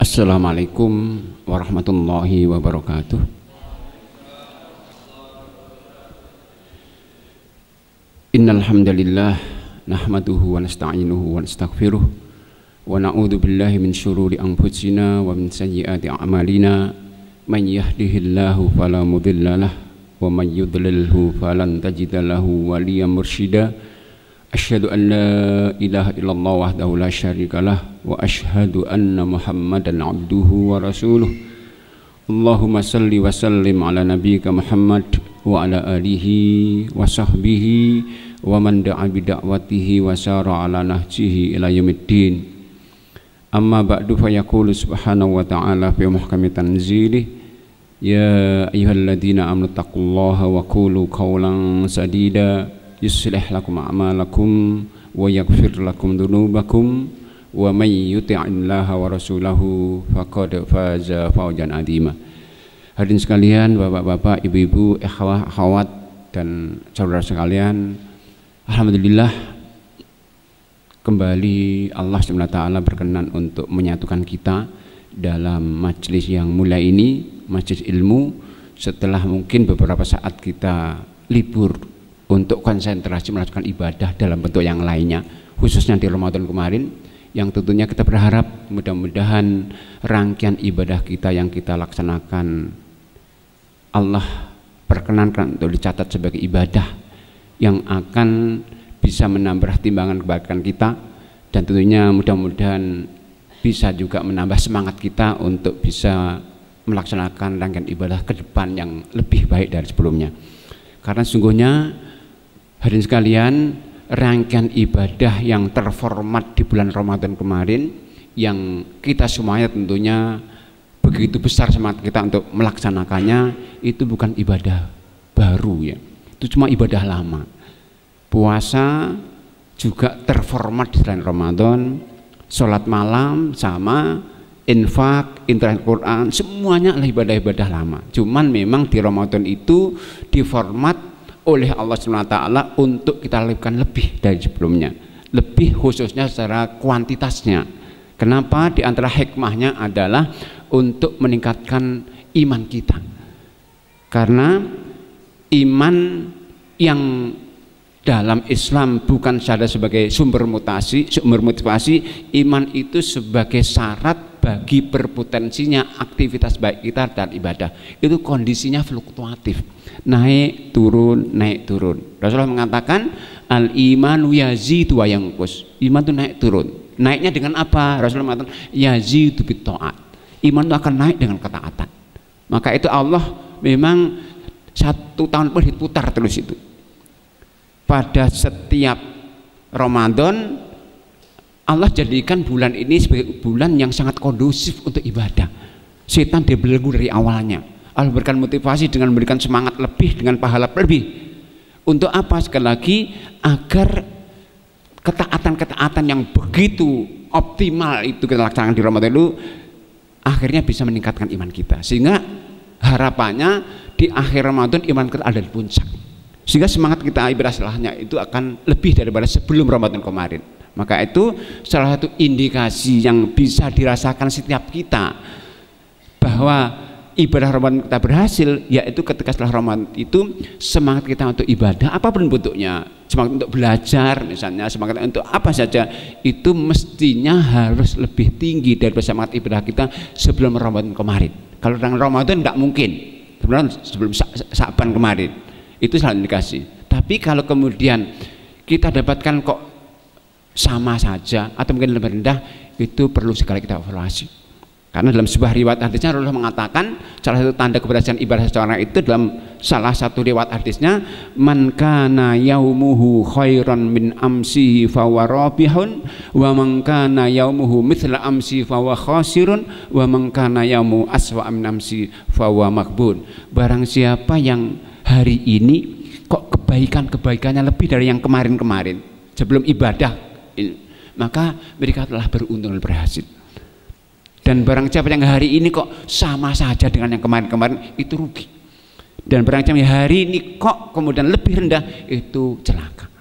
Assalamualaikum warahmatullahi wabarakatuh. Innal hamdalillah nahmaduhu wa nasta'inuhu wa nastaghfiruh wa na'udzu billahi min syururi anfusina wa min sayyiati a'malina. Man yahdihillahu fala mudhillalah wa man yudlilhu falan tajida lahu waliyyan mursyida. Asyhadu an la ilaha illallah wahdahu la syarikalah wa asyhadu anna Muhammadan abduhu wa rasuluh. Allahumma salli wa sallim ala nabiyyika Muhammad wa ala alihi wa sahbihi wa man da'a bi da'watihi wa sara ala nahjihi ila yaumiddin. Amma ba'du, fa yaqulu subhanahu wa ta'ala fi muhkami tanzilih, ya ayyuhalladzina amanu taqullaha wa qulu qawlan sadida yuslih lakum a'malakum wa yaghfir lakum dhunubakum wa may yuti'illaha wa rasulahu faqad faza fawzan 'azima. Hadirin sekalian, bapak-bapak, ibu-ibu, ikhwah, akhwat dan saudara sekalian, alhamdulillah kembali Allah SWT berkenan untuk menyatukan kita dalam majelis yang mulia ini, majelis ilmu, setelah mungkin beberapa saat kita libur untuk konsentrasi melakukan ibadah dalam bentuk yang lainnya, khususnya di Ramadan kemarin, yang tentunya kita berharap mudah-mudahan rangkaian ibadah kita yang kita laksanakan Allah perkenankan untuk dicatat sebagai ibadah yang akan bisa menambah timbangan kebaikan kita, dan tentunya mudah-mudahan bisa juga menambah semangat kita untuk bisa melaksanakan rangkaian ibadah ke depan yang lebih baik dari sebelumnya. Karena sungguhnya hadirin sekalian, rangkaian ibadah yang terformat di bulan Ramadan kemarin yang kita semuanya tentunya begitu besar semangat kita untuk melaksanakannya, itu bukan ibadah baru ya, itu cuma ibadah lama. Puasa juga terformat di bulan Ramadan, sholat malam sama infak, internet Quran, semuanya adalah ibadah-ibadah lama. Cuman memang di Ramadan itu diformat oleh Allah SWT untuk kita lakukan lebih dari sebelumnya, lebih khususnya secara kuantitasnya. Kenapa? Di antara hikmahnya adalah untuk meningkatkan iman kita, karena iman yang dalam Islam bukan saja sebagai sumber motivasi, iman itu sebagai syarat bagi berpotensinya aktivitas baik kita dan ibadah. Itu kondisinya fluktuatif, naik turun naik turun. Rasulullah mengatakan al imanu yazidu wa yanqus, iman itu naik turun. Naiknya dengan apa? Rasulullah mengatakan yazidu bit ta'at, iman itu akan naik dengan ketaatan. Maka itu Allah memang 1 tahun pun diputar terus itu. Pada setiap Ramadan Allah jadikan bulan ini sebagai bulan yang sangat kondusif untuk ibadah. Setan dibelenggu dari awalnya. Allah berikan motivasi dengan memberikan semangat lebih, dengan pahala lebih. Untuk apa? Sekali lagi, agar ketaatan-ketaatan yang begitu optimal itu kita laksanakan di Ramadan itu akhirnya bisa meningkatkan iman kita, sehingga harapannya di akhir Ramadan iman kita ada di puncak, sehingga semangat kita ibadah setelahnya itu akan lebih daripada sebelum Ramadan kemarin. Maka itu salah satu indikasi yang bisa dirasakan setiap kita bahwa ibadah Ramadan kita berhasil, yaitu ketika setelah Ramadan itu semangat kita untuk ibadah apapun bentuknya, semangat untuk belajar misalnya, semangat untuk apa saja, itu mestinya harus lebih tinggi dari semangat ibadah kita sebelum Ramadan kemarin. Kalau dengan Ramadan nggak mungkin, sebenarnya sebelum Sa'ban kemarin itu salah indikasi. Tapi kalau kemudian kita dapatkan kok sama saja atau mungkin lebih rendah, itu perlu sekali kita evaluasi. Karena dalam sebuah riwayat hadisnya Rasulullah mengatakan salah satu tanda keberhasilan ibadah seseorang itu, dalam salah satu riwayat hadisnya, man kana yaumuhu khairan min amsihi fahuwa rabihun wa man kana yaumuhu mithla amsi fahuwa khasirun wa man kana yaumu aswa min amsi fahuwa makbun. Barang siapa yang hari ini kok kebaikannya lebih dari yang kemarin-kemarin sebelum ibadah, maka mereka telah beruntung dan berhasil. Dan barang siapa yang hari ini kok sama saja dengan yang kemarin-kemarin, itu rugi. Dan barang siapa yang hari ini kok kemudian lebih rendah, itu celaka.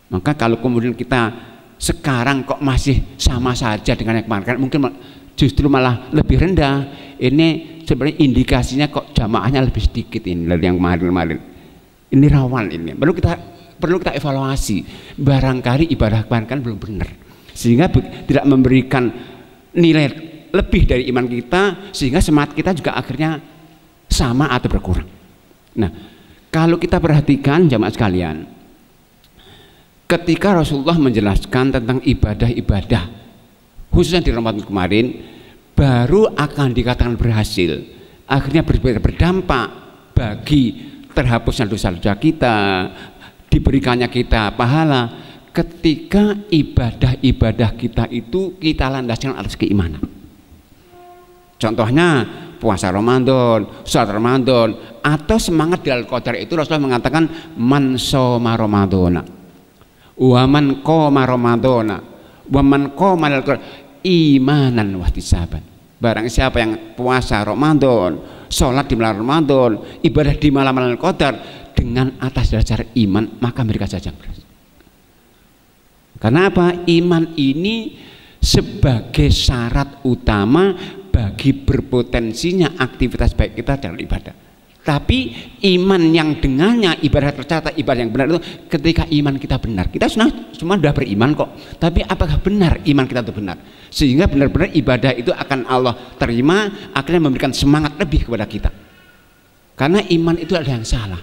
Maka kalau kemudian kita sekarang kok masih sama saja dengan yang kemarin, mungkin justru malah lebih rendah. Ini sebenarnya indikasinya kok jamaahnya lebih sedikit ini dari yang kemarin-kemarin. Ini rawan ini. Perlu kita evaluasi. Barangkali ibadah kemarin kan belum benar, sehingga tidak memberikan nilai lebih dari iman kita, sehingga semangat kita juga akhirnya sama atau berkurang. Nah, kalau kita perhatikan jamaah sekalian, ketika Rasulullah menjelaskan tentang ibadah-ibadah khususnya di Ramadan kemarin, baru akan dikatakan berhasil, akhirnya berdampak bagi terhapusnya dosa-dosa kita, diberikannya kita pahala ketika ibadah-ibadah kita itu kita landaskan atas keimanan. Contohnya puasa Ramadan, sholat Ramadan, atau semangat di Al-Qadar itu Rasulullah mengatakan man shoma Ramadana wa man qoma Ramadana wa man qoma Al-Qadar imanan wahtisaban. Barang siapa yang puasa Ramadan, sholat di malam Ramadan, ibadah di malam Al-Qadar dengan atas dasar iman, maka mereka saja berhasil. Karena apa? Iman ini sebagai syarat utama bagi berpotensinya aktivitas baik kita dalam ibadah. Tapi iman yang dengannya ibadah tercatat ibadah yang benar itu ketika iman kita benar. Kita semua sudah beriman kok, tapi apakah benar iman kita itu benar? Sehingga benar-benar ibadah itu akan Allah terima, akhirnya memberikan semangat lebih kepada kita. Karena iman itu ada yang salah.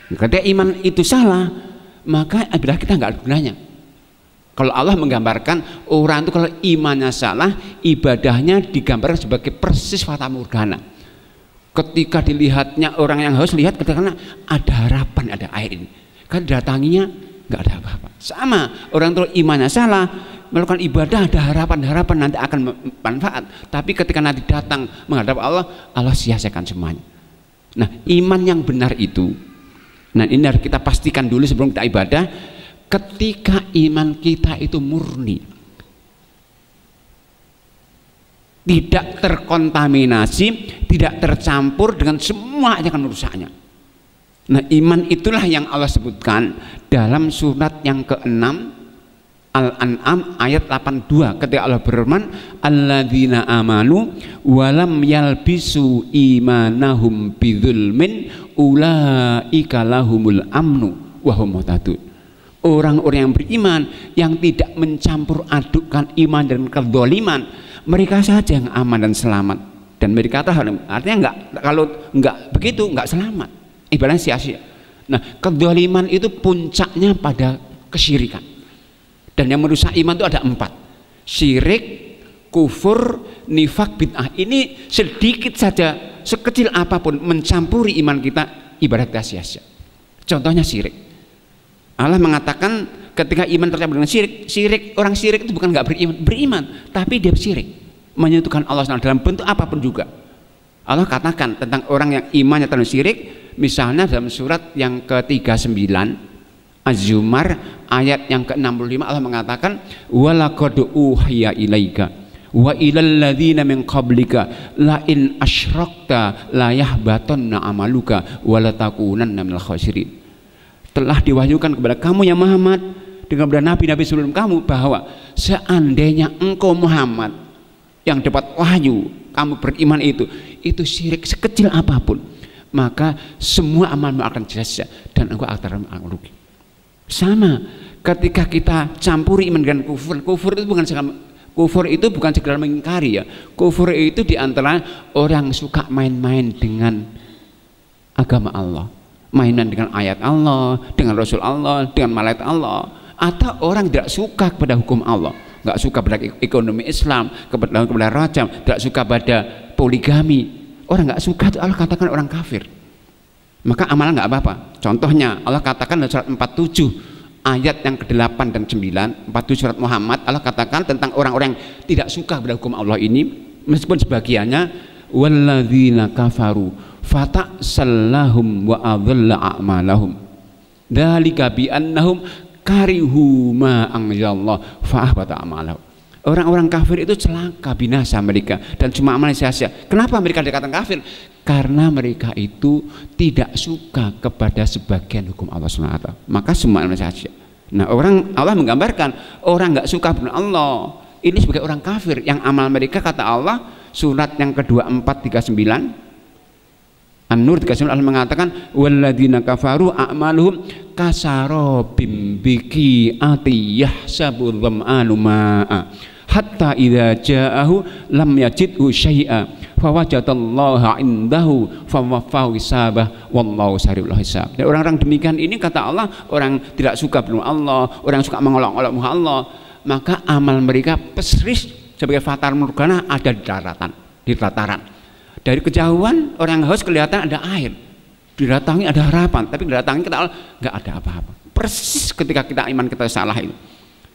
Ketika iman itu salah, maka ibadah kita nggak ada gunanya. Kalau Allah menggambarkan orang itu kalau imannya salah, ibadahnya digambarkan sebagai persis fata morgana. Ketika dilihatnya orang yang haus, lihat karena ada harapan, ada air ini. Kan datanginya nggak ada apa-apa. Sama orang itu imannya salah, melakukan ibadah ada harapan nanti akan manfaat. Tapi ketika nanti datang menghadap Allah, Allah sia-siakan semuanya. Nah, iman yang benar itu, nah ini harus kita pastikan dulu sebelum kita ibadah. Ketika iman kita itu murni, tidak terkontaminasi, tidak tercampur dengan semua yang akan merusaknya. Nah, iman itulah yang Allah sebutkan dalam surat yang ke-6 Al-An'am ayat 82 ketika Allah berfirman alladzina amanu walam yalbisu imanahum bidzulmin ulaika lahumul amnu wa hum muhtadun. Orang-orang yang beriman yang tidak mencampur adukkan iman dan kedzaliman, mereka saja yang aman dan selamat. Dan mereka tahu, artinya enggak, kalau enggak begitu enggak selamat, ibadahnya sia-sia. Nah, kedzaliman itu puncaknya pada kesyirikan. Dan yang merusak iman itu ada 4: syirik, kufur, nifak, bid'ah. Ini sedikit saja, sekecil apapun mencampuri iman kita, ibadah kita sia-sia. Contohnya syirik. Allah mengatakan ketika iman tercampur dengan syirik, orang syirik itu bukan nggak beriman, tapi dia syirik, menyentuhkan Allah dalam bentuk apapun juga. Allah katakan tentang orang yang imannya terlalu syirik, misalnya dalam surat yang ke-39 Az-Zumar ayat yang ke-65 Allah mengatakan walaqad uhiya ilaika wa ilal ladzina min qablika la in asyrakta la yahbatanna amaluka wa la takunanna minal khasirin. Telah diwahyukan kepada kamu ya Muhammad dengan kepada nabi-nabi sebelum kamu bahwa seandainya engkau Muhammad yang dapat wahyu kamu beriman itu syirik sekecil apapun, maka semua amalmu akan sia-sia dan engkau akan rugi. Sama ketika kita campuri iman dengan kufur, kufur itu bukan sekedar mengingkari ya. Kufur itu diantara orang suka main-main dengan agama Allah, mainan dengan ayat Allah, dengan Rasul Allah, dengan malaikat Allah, atau orang tidak suka kepada hukum Allah, nggak suka pada ekonomi Islam, kepada rajam, tidak suka pada poligami, orang nggak suka itu Allah katakan orang kafir, maka amalan nggak apa-apa. Contohnya Allah katakan dalam surat 47 ayat yang ke-8 dan 9, 47 surat Muhammad, Allah katakan tentang orang-orang yang tidak suka pada hukum Allah ini, meskipun sebagiannya walladzina kafaru fata'sallahum wa adhalla a'malahum dzalika bi annahum karihu ma anzalallah fa ahbata a'malahum. Orang-orang kafir itu celaka, binasa mereka dan cuma amal sia-sia. Kenapa mereka dikatakan kafir? Karena mereka itu tidak suka kepada sebagian hukum Allah SWT, maka semua amal sia-sia. Nah, Allah menggambarkan orang nggak suka kepada Allah, ini sebagai orang kafir yang amal mereka kata Allah surat yang kedua 439 An-Nur 39 Allah mengatakan walladzina kafaru a'maluhum kasarabim biqi'ati yahsabu dhama'anu ma'a hatta idza ja'ahu lam yajidhu syai'a fawajadallaha indahu fawaffahu hisabah wallahu sari'ul hisab. Dan orang-orang demikian ini kata Allah orang tidak suka belum Allah, orang suka mengolok-olok muka Allah, maka amal mereka pesris sebagai fatar morgana ada di daratan, di dataran. Dari kejauhan orang haus kelihatan ada air, didatangi ada harapan, tapi didatangi kata Allah nggak ada apa-apa. Persis ketika kita iman kita salah itu,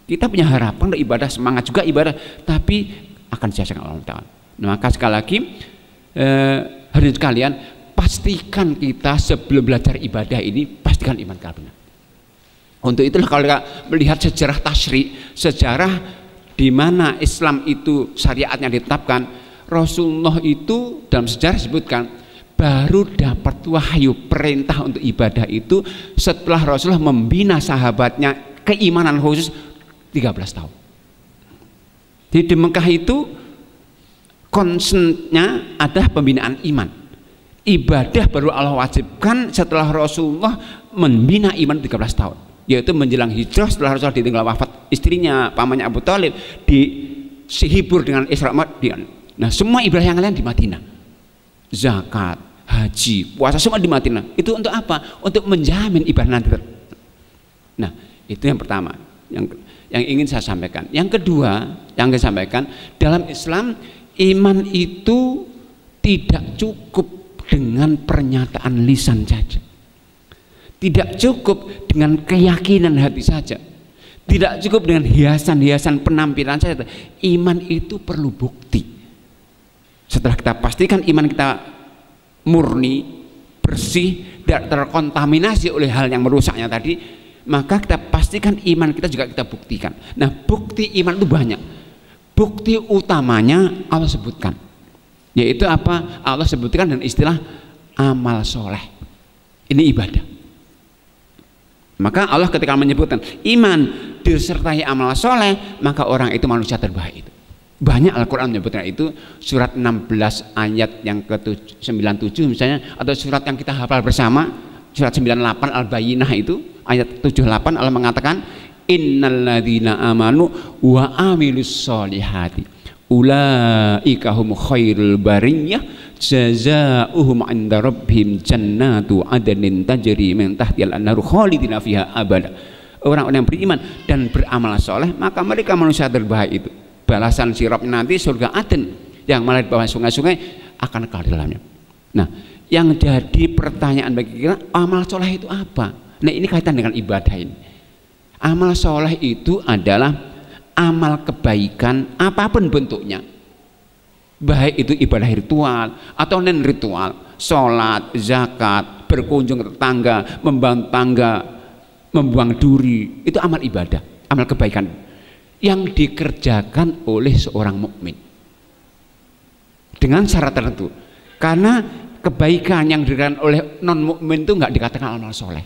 kita punya harapan, ibadah semangat juga ibadah, tapi akan sia-sia Allah Taala. Nah, maka sekali lagi hadirin sekalian, pastikan kita sebelum belajar ibadah ini pastikan iman kita benar. Untuk itulah kalau kita melihat sejarah tasyri, sejarah di mana Islam itu syariatnya ditetapkan, Rasulullah itu dalam sejarah disebutkan baru dapat wahyu perintah untuk ibadah itu setelah Rasulullah membina sahabatnya keimanan khusus 13 tahun. Di Mekah itu concernnya adalah pembinaan iman. Ibadah baru Allah wajibkan setelah Rasulullah membina iman 13 tahun, yaitu menjelang hijrah setelah Rasulullah ditinggal wafat istrinya pamannya Abu Thalib, dihibur dengan Isra Mi'raj. Nah, semua ibadah yang lain di Madinah, zakat, haji, puasa semua di Madinah. Itu untuk apa? Untuk menjamin ibadah nanti. Nah, itu yang pertama yang ingin saya sampaikan. Yang kedua yang saya sampaikan, dalam Islam iman itu tidak cukup dengan pernyataan lisan saja, tidak cukup dengan keyakinan hati saja, tidak cukup dengan hiasan-hiasan penampilan saja. Iman itu perlu bukti. Setelah kita pastikan iman kita murni, bersih, tidak terkontaminasi oleh hal yang merusaknya tadi, maka kita pastikan iman kita juga kita buktikan. Nah, bukti iman itu banyak. Bukti utamanya Allah sebutkan, yaitu apa? Allah sebutkan dengan istilah amal soleh. Ini ibadah. Maka Allah ketika menyebutkan iman disertai amal soleh, maka orang itu manusia terbaik. Itu banyak Al-Quran menyebutkan itu, surat 16 ayat yang ke-97 misalnya, atau surat yang kita hafal bersama surat 98 Al-Bayyinah itu ayat 78 Allah mengatakan innalladzina amanu wa amilus solihati ulaika hum khairul bariyah jazaohum 'inda rabbihim jannatu adnin tajri min tahtihal anharu khalidina fiha abada. Orang-orang yang beriman dan beramal soleh maka mereka manusia terbaik itu. Balasan sirapnya nanti surga Aden yang malah di bawah sungai-sungai akan kekal di dalamnya. Nah, yang jadi pertanyaan bagi kita, amal soleh itu apa? Nah, ini kaitan dengan ibadah ini. Amal soleh itu adalah amal kebaikan apapun bentuknya, baik itu ibadah ritual atau non ritual, sholat, zakat, berkunjung ke tetangga, membangun tangga, membuang duri, itu amal ibadah, amal kebaikan yang dikerjakan oleh seorang mukmin dengan syarat tertentu. Karena kebaikan yang dikerjakan oleh non mukmin itu nggak dikatakan amal soleh.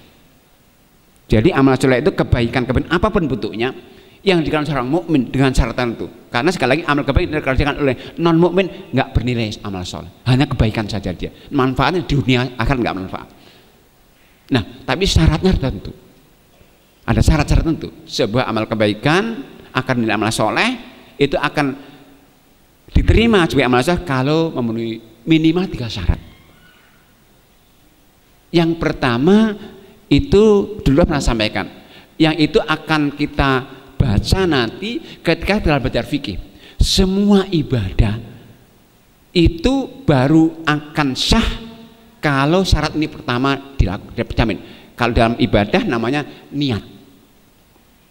Jadi amal soleh itu kebaikan apapun bentuknya yang dikerjakan seorang mukmin dengan syarat tertentu. Karena sekali lagi amal kebaikan yang dikerjakan oleh non mukmin nggak bernilai amal soleh, hanya kebaikan saja dia. Manfaatnya di dunia akan nggak manfaat. Nah, tapi syaratnya tertentu. Ada syarat-syarat tertentu. Sebuah amal kebaikan akan nilai amal soleh itu akan diterima sebagai amal soleh kalau memenuhi minimal 3 syarat. Yang pertama itu dulu pernah sampaikan, yang itu akan kita baca nanti ketika dalam belajar fikih. Semua ibadah itu baru akan sah kalau syarat ini pertama dijamin. Kalau dalam ibadah namanya niat.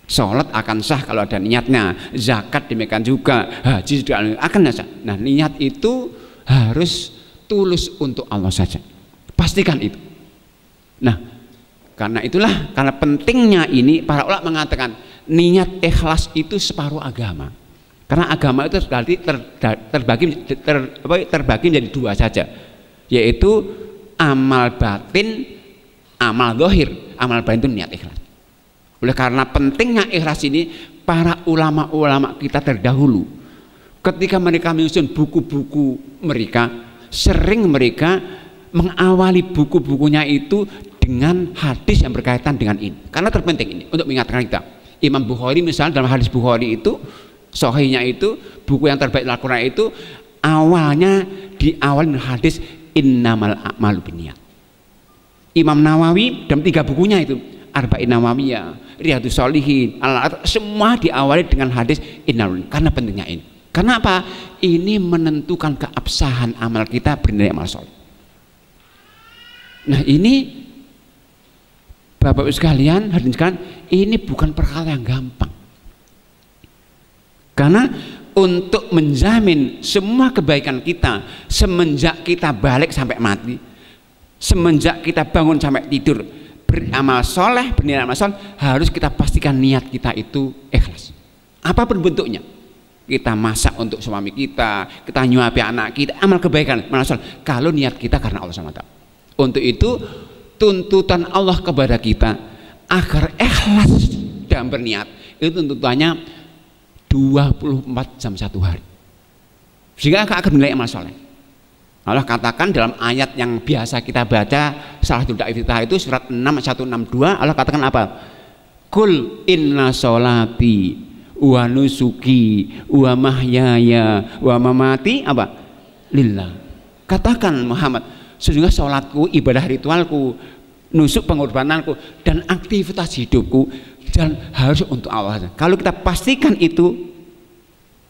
Sholat akan sah kalau ada niatnya, zakat demikian juga, haji juga akan sah. Nah, niat itu harus tulus untuk Allah saja, pastikan itu. Nah, karena itulah, karena pentingnya ini para ulama mengatakan niat ikhlas itu separuh agama. Karena agama itu terbagi menjadi 2 saja, yaitu amal batin, amal zahir. Amal batin itu niat ikhlas. Oleh karena pentingnya ikhlas ini, para ulama-ulama kita terdahulu, ketika mereka menyusun buku-buku mereka, sering mereka mengawali buku-bukunya itu dengan hadis yang berkaitan dengan ini. Karena terpenting ini untuk mengingatkan kita. Imam Bukhari misalnya dalam hadis Bukhari itu, Sahihnya itu, buku yang terbaik Al-Quran itu, awalnya diawali dengan hadis innamal a'malu binniyat. Imam Nawawi dalam 3 bukunya itu, Arba'in Nawawiyah, Riyadhus Shalihin, semua diawali dengan hadis innamal, karena pentingnya ini. Karena apa? Ini menentukan keabsahan amal kita bernilai amal soleh. Nah ini Bapak-Ibu sekalian, hadirin sekalian, ini bukan perkara yang gampang. Karena untuk menjamin semua kebaikan kita semenjak kita balik sampai mati, semenjak kita bangun sampai tidur, beramal soleh, bernilai amal soleh, harus kita pastikan niat kita itu ikhlas. Apapun bentuknya, kita masak untuk suami kita nyuapi anak kita, amal kebaikan, amal soleh, kalau niat kita karena Allah SWT. Untuk itu tuntutan Allah kepada kita agar ikhlas dalam berniat itu tuntutannya 24 jam 1 hari, sehingga akan menilai amal soleh. Allah katakan dalam ayat yang biasa kita baca Salatul Iftitah itu surat 6 162, Allah katakan apa? Kul inna sholati wa nusuki wa mahyaya wa mamati apa? Lillah. Katakan Muhammad, sesungguhnya sholatku, ibadah ritualku, nusuk pengorbananku, dan aktivitas hidupku dan harus untuk Allah. Kalau kita pastikan itu,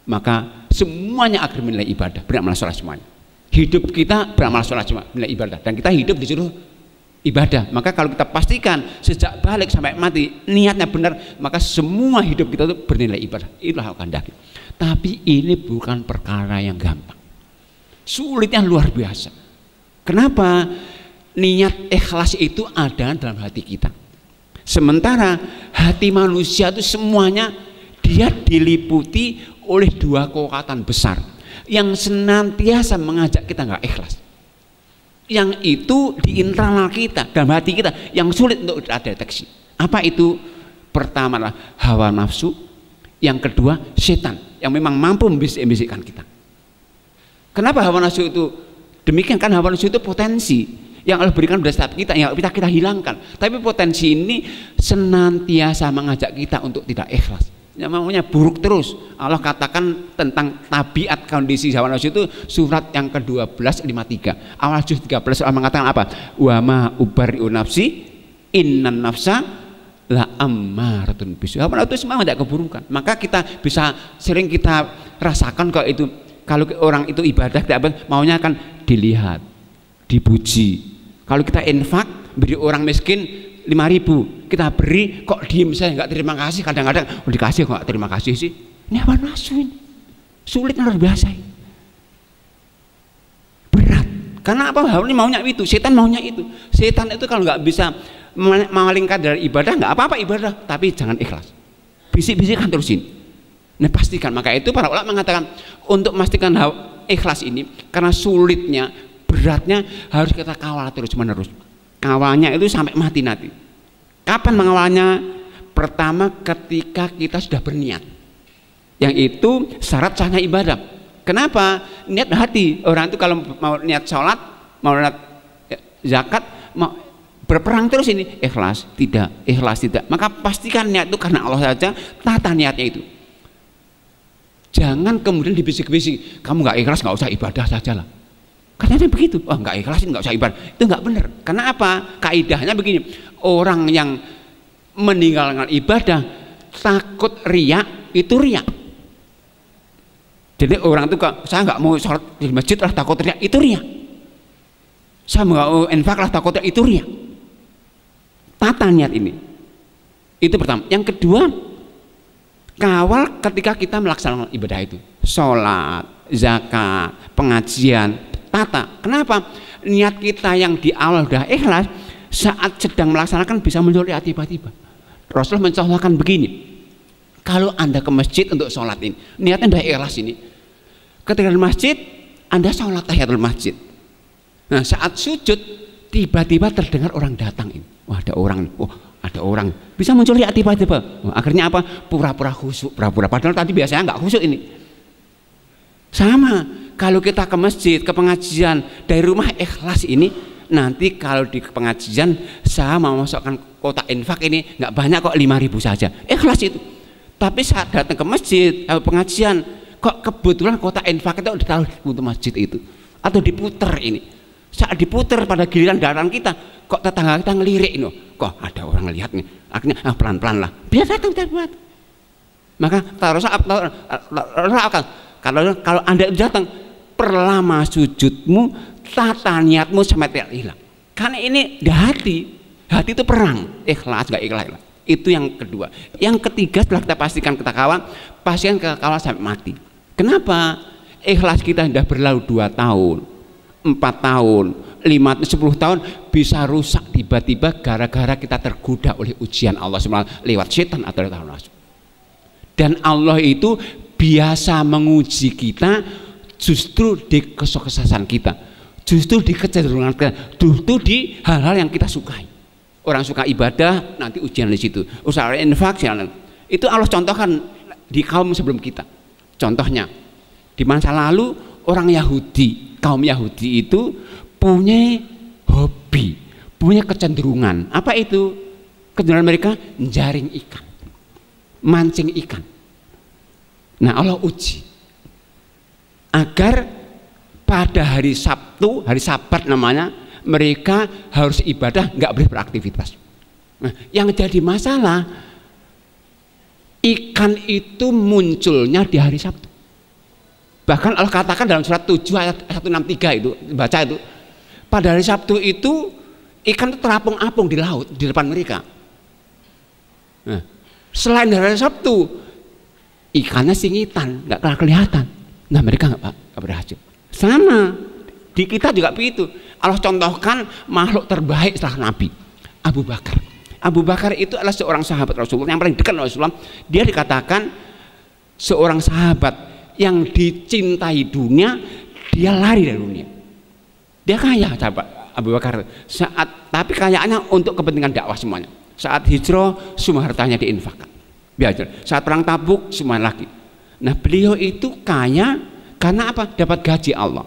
maka semuanya akan menilai ibadah, beramal soleh semuanya. Hidup kita beramal soleh semua, menilai ibadah, dan kita hidup disuruh ibadah. Maka kalau kita pastikan sejak balik sampai mati niatnya benar, maka semua hidup kita itu bernilai ibadah. Itulah kehendaki. Tapi ini bukan perkara yang gampang, sulitnya luar biasa. Kenapa? Niat ikhlas itu ada dalam hati kita. Sementara hati manusia itu semuanya dia diliputi oleh 2 kekuatan besar yang senantiasa mengajak kita nggak ikhlas. Yang itu di internal kita, dalam hati kita, yang sulit untuk ada deteksi. Apa itu? Pertama adalah hawa nafsu, yang kedua setan yang memang mampu membisik-bisikkan kita. Kenapa hawa nafsu itu demikian? Kan hawa nafsu itu potensi yang Allah berikan pada setiap kita, yang kita hilangkan. Tapi potensi ini senantiasa mengajak kita untuk tidak ikhlas, yang maunya buruk terus. Allah katakan tentang tabiat kondisi hawa nafsu itu surat yang ke-12 53. Awal juz 13 Allah mengatakan apa? Wa ma ubari'u nafsi innan nafsa la ammaratun bisu. Hawa nafsu semua tidak keburukan. Maka kita bisa sering kita rasakan kalau orang itu ibadah tidak maunya akan dilihat, dipuji. Kalau kita infak beri orang miskin 5.000, kita beri kok diem saya nggak terima kasih, kadang-kadang dikasih kok nggak terima kasih sih. Ini apa nafsu ini? Sulit luar biasa ini. Berat. Karena apa? Ini maunya itu, setan maunya itu. Setan itu kalau nggak bisa memalingkan dari ibadah, nggak apa-apa ibadah, tapi jangan ikhlas. Bisik-bisikan terusin. Nah pastikan. Maka itu para ulama mengatakan untuk memastikan ikhlas ini, karena sulitnya, beratnya, harus kita kawal terus menerus. Kawalnya itu sampai mati nanti. Kapan mengawalnya? Pertama ketika kita sudah berniat, yang itu syarat sahnya ibadah. Kenapa? Niat hati. Orang itu kalau mau niat sholat, mau niat zakat, mau berperang terus ini, ikhlas tidak, ikhlas tidak. Maka pastikan niat itu karena Allah saja, tata niatnya itu. Jangan kemudian dibisik-bisik, kamu nggak ikhlas nggak usah ibadah sajalah. Katanya begitu, oh nggak ikhlasin nggak usah ibadah, itu nggak benar. Karena apa? Kaidahnya begini, orang yang meninggalkan ibadah takut riak, itu riak. Jadi orang itu saya nggak mau sholat di masjid lah takut riak, itu riak. Saya nggak mau infak lah takut riak, itu riak. Tata niat ini, itu pertama. Yang kedua, kawal ketika kita melaksanakan ibadah itu, sholat, zakat, pengajian. Tata. Kenapa? Niat kita yang di awal sudah ikhlas, saat sedang melaksanakan bisa muncul tiba-tiba. Rasulullah mencontohkan begini, kalau Anda ke masjid untuk sholat ini, niatnya sudah ikhlas ini, ketika di masjid Anda sholat tahiyatul masjid. Nah saat sujud tiba-tiba terdengar orang datang ini. Wah ada orang, Ada orang bisa muncul riak tiba-tiba. Akhirnya apa? Pura-pura khusyuk, pura-pura. Padahal tadi biasanya nggak khusyuk ini. Sama, kalau kita ke masjid, ke pengajian, dari rumah ikhlas ini, nanti kalau di pengajian saya mau masukkan kotak infak ini nggak banyak kok, 5.000 saja. Ikhlas itu. Tapi saat datang ke masjid, pengajian, kok kebetulan kotak infak itu ditaruh untuk masjid itu. Atau diputer ini. Saat diputer pada giliran dalam kita, kok tetangga kita ngelirik ini. Kok ada orang lihat nih, akhirnya pelan-pelan lah, biar datang kita buat. Maka kalau Anda datang, perlama sujudmu, tata niatmu sampai hilang. Karena ini di hati itu perang, ikhlas gak ikhlas. Itu yang kedua. Yang ketiga, setelah kita pastikan kekawal sampai mati. Kenapa? Ikhlas kita sudah berlalu 2 tahun, 4 tahun, 5, 10 tahun bisa rusak tiba-tiba gara-gara kita tergoda oleh ujian Allah SWT lewat setan atau lewat nafsu. Dan Allah itu biasa menguji kita justru di kesuksesan kita, justru di kecenderungan kita, justru di hal-hal yang kita sukai. Orang suka ibadah, nanti ujian di situ. Usaha infak, itu Allah contohkan di kaum sebelum kita. Contohnya di masa lalu orang Yahudi, kaum Yahudi itu punya hobi, punya kecenderungan. Apa itu? Kecenderungan mereka jaring ikan, mancing ikan. Nah, Allah uji agar pada hari Sabtu, hari Sabat namanya, mereka harus ibadah, nggak boleh beraktivitas. Nah, yang jadi masalah, ikan itu munculnya di hari Sabtu. Bahkan Allah katakan dalam surat 7 ayat 163 itu, baca itu, pada hari Sabtu itu ikan itu terapung-apung di laut di depan mereka. Nah, selain dari hari Sabtu, ikannya singitan, nggak kelihatan. Nah, mereka nggak berhasil. Sama di kita juga begitu. Allah contohkan makhluk terbaik setelah Nabi, Abu Bakar. Abu Bakar itu adalah seorang sahabat Rasulullah yang paling dekat dengan Rasulullah. Dia dikatakan seorang sahabat yang dicintai dunia, dia lari dari dunia. Dia kaya, sahabat Abu Bakar. Tapi kayaannya untuk kepentingan dakwah semuanya. Saat hijrah, semua hartanya diinfakkan. Biar. Saat perang Tabuk, semua lagi. Nah, beliau itu kaya karena apa? Dapat gaji Allah.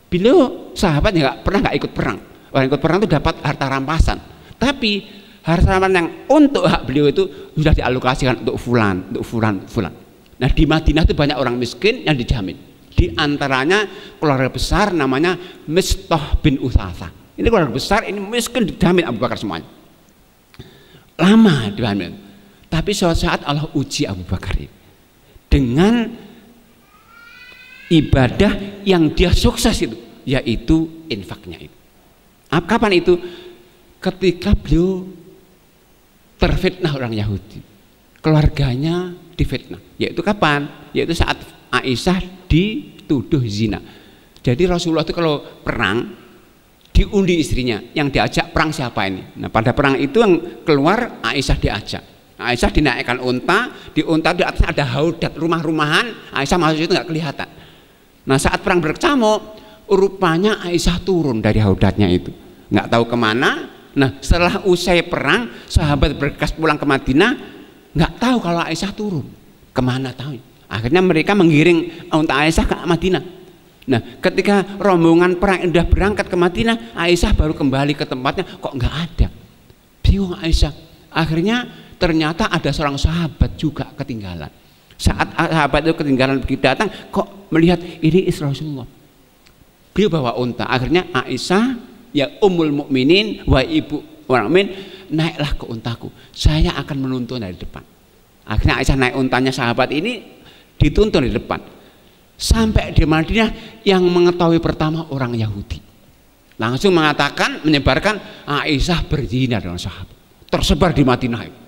Beliau sahabat nggak ikut perang. Orang ikut perang itu dapat harta rampasan. Tapi harta rampasan yang untuk hak beliau itu sudah dialokasikan untuk fulan. Nah, di Madinah itu banyak orang miskin yang dijamin. Di antaranya keluarga besar namanya Mistah bin Utsasa. Ini keluarga besar, ini miskin dijamin Abu Bakar semuanya. Lama dijamin. Tapi suatu saat Allah uji Abu Bakar ini dengan ibadah yang dia sukses itu, yaitu infaknya itu. Kapan itu? Ketika beliau terfitnah orang Yahudi, keluarganya difitnah. Yaitu kapan? Yaitu saat Aisyah dituduh zina. Jadi Rasulullah itu kalau perang diundi istrinya, yang diajak perang siapa ini? Nah, pada perang itu yang keluar Aisyah diajak. Aisyah dinaikkan unta, di unta di atas ada haudat, rumah-rumahan. Aisyah masuk itu nggak kelihatan. Nah, saat perang berkecamuk, rupanya Aisyah turun dari haudatnya itu, nggak tahu kemana. Nah, setelah usai perang, sahabat bergegas pulang ke Madinah, nggak tahu kalau Aisyah turun kemana tahu. Akhirnya mereka menggiring unta Aisyah ke Madinah. Nah, ketika rombongan perang sudah berangkat ke Madinah, Aisyah baru kembali ke tempatnya, kok nggak ada. Bingung Aisyah. Akhirnya ternyata ada seorang sahabat juga ketinggalan. Saat sahabat itu ketinggalan begitu datang, kok melihat ini istri Rasulullah. Beliau bawa unta. Akhirnya Aisyah, ya Ummul Mukminin wa ibu orang mukmin, naiklah ke untaku. Saya akan menuntun dari depan. Akhirnya Aisyah naik untanya sahabat ini, dituntun di depan. Sampai di Madinah, yang mengetahui pertama orang Yahudi. Langsung mengatakan, menyebarkan Aisyah berzina dengan sahabat. Tersebar di Madinah itu.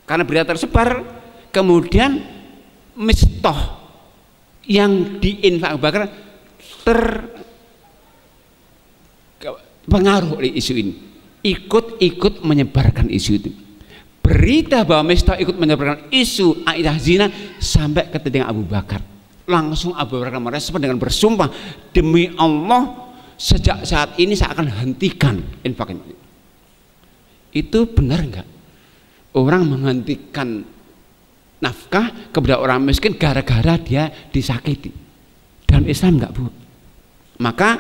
Karena berita tersebar, kemudian Mistah yang diinfak Abu Bakar terpengaruh oleh isu ini, ikut menyebarkan isu itu. Berita bahwa Mistah ikut menyebarkan isu Aisyah zina sampai ke telinga Abu Bakar. Langsung Abu Bakar merespon dengan bersumpah, demi Allah sejak saat ini saya akan hentikan infak ini. Itu benar enggak? orang menghentikan nafkah kepada orang miskin gara-gara dia disakiti. Dalam Islam enggak, Bu. Maka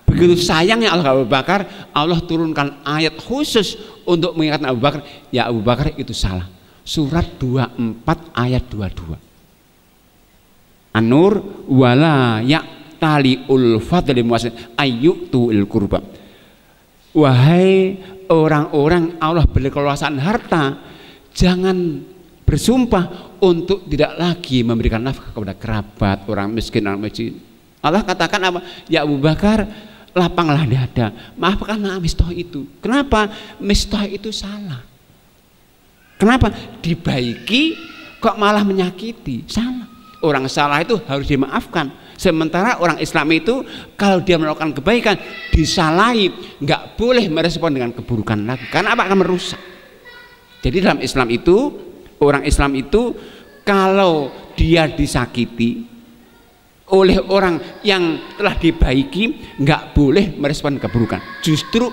begitu sayangnya Allah Abu Bakar, Allah turunkan ayat khusus untuk mengingatkan Abu Bakar, ya Abu Bakar itu salah. Surat 24 ayat 22. An-Nur wala ya'tali'ul fadli muwasin ayyu'tu'il qurba. Wahai orang-orang Allah beri keleluasaan harta, jangan bersumpah untuk tidak lagi memberikan nafkah kepada kerabat, orang miskin, orang miskin. Allah katakan apa? Ya Abu Bakar, lapanglah dada, maafkanlah mistoh itu. Kenapa? Mistoh itu salah. Kenapa? Dibaiki kok malah menyakiti? Salah. Orang salah itu harus dimaafkan. Sementara orang Islam itu kalau dia melakukan kebaikan disalahi, nggak boleh merespon dengan keburukan lagi. Karena apa? Akan merusak. Jadi dalam Islam itu, orang Islam itu kalau dia disakiti oleh orang yang telah dibaiki, nggak boleh merespon keburukan. Justru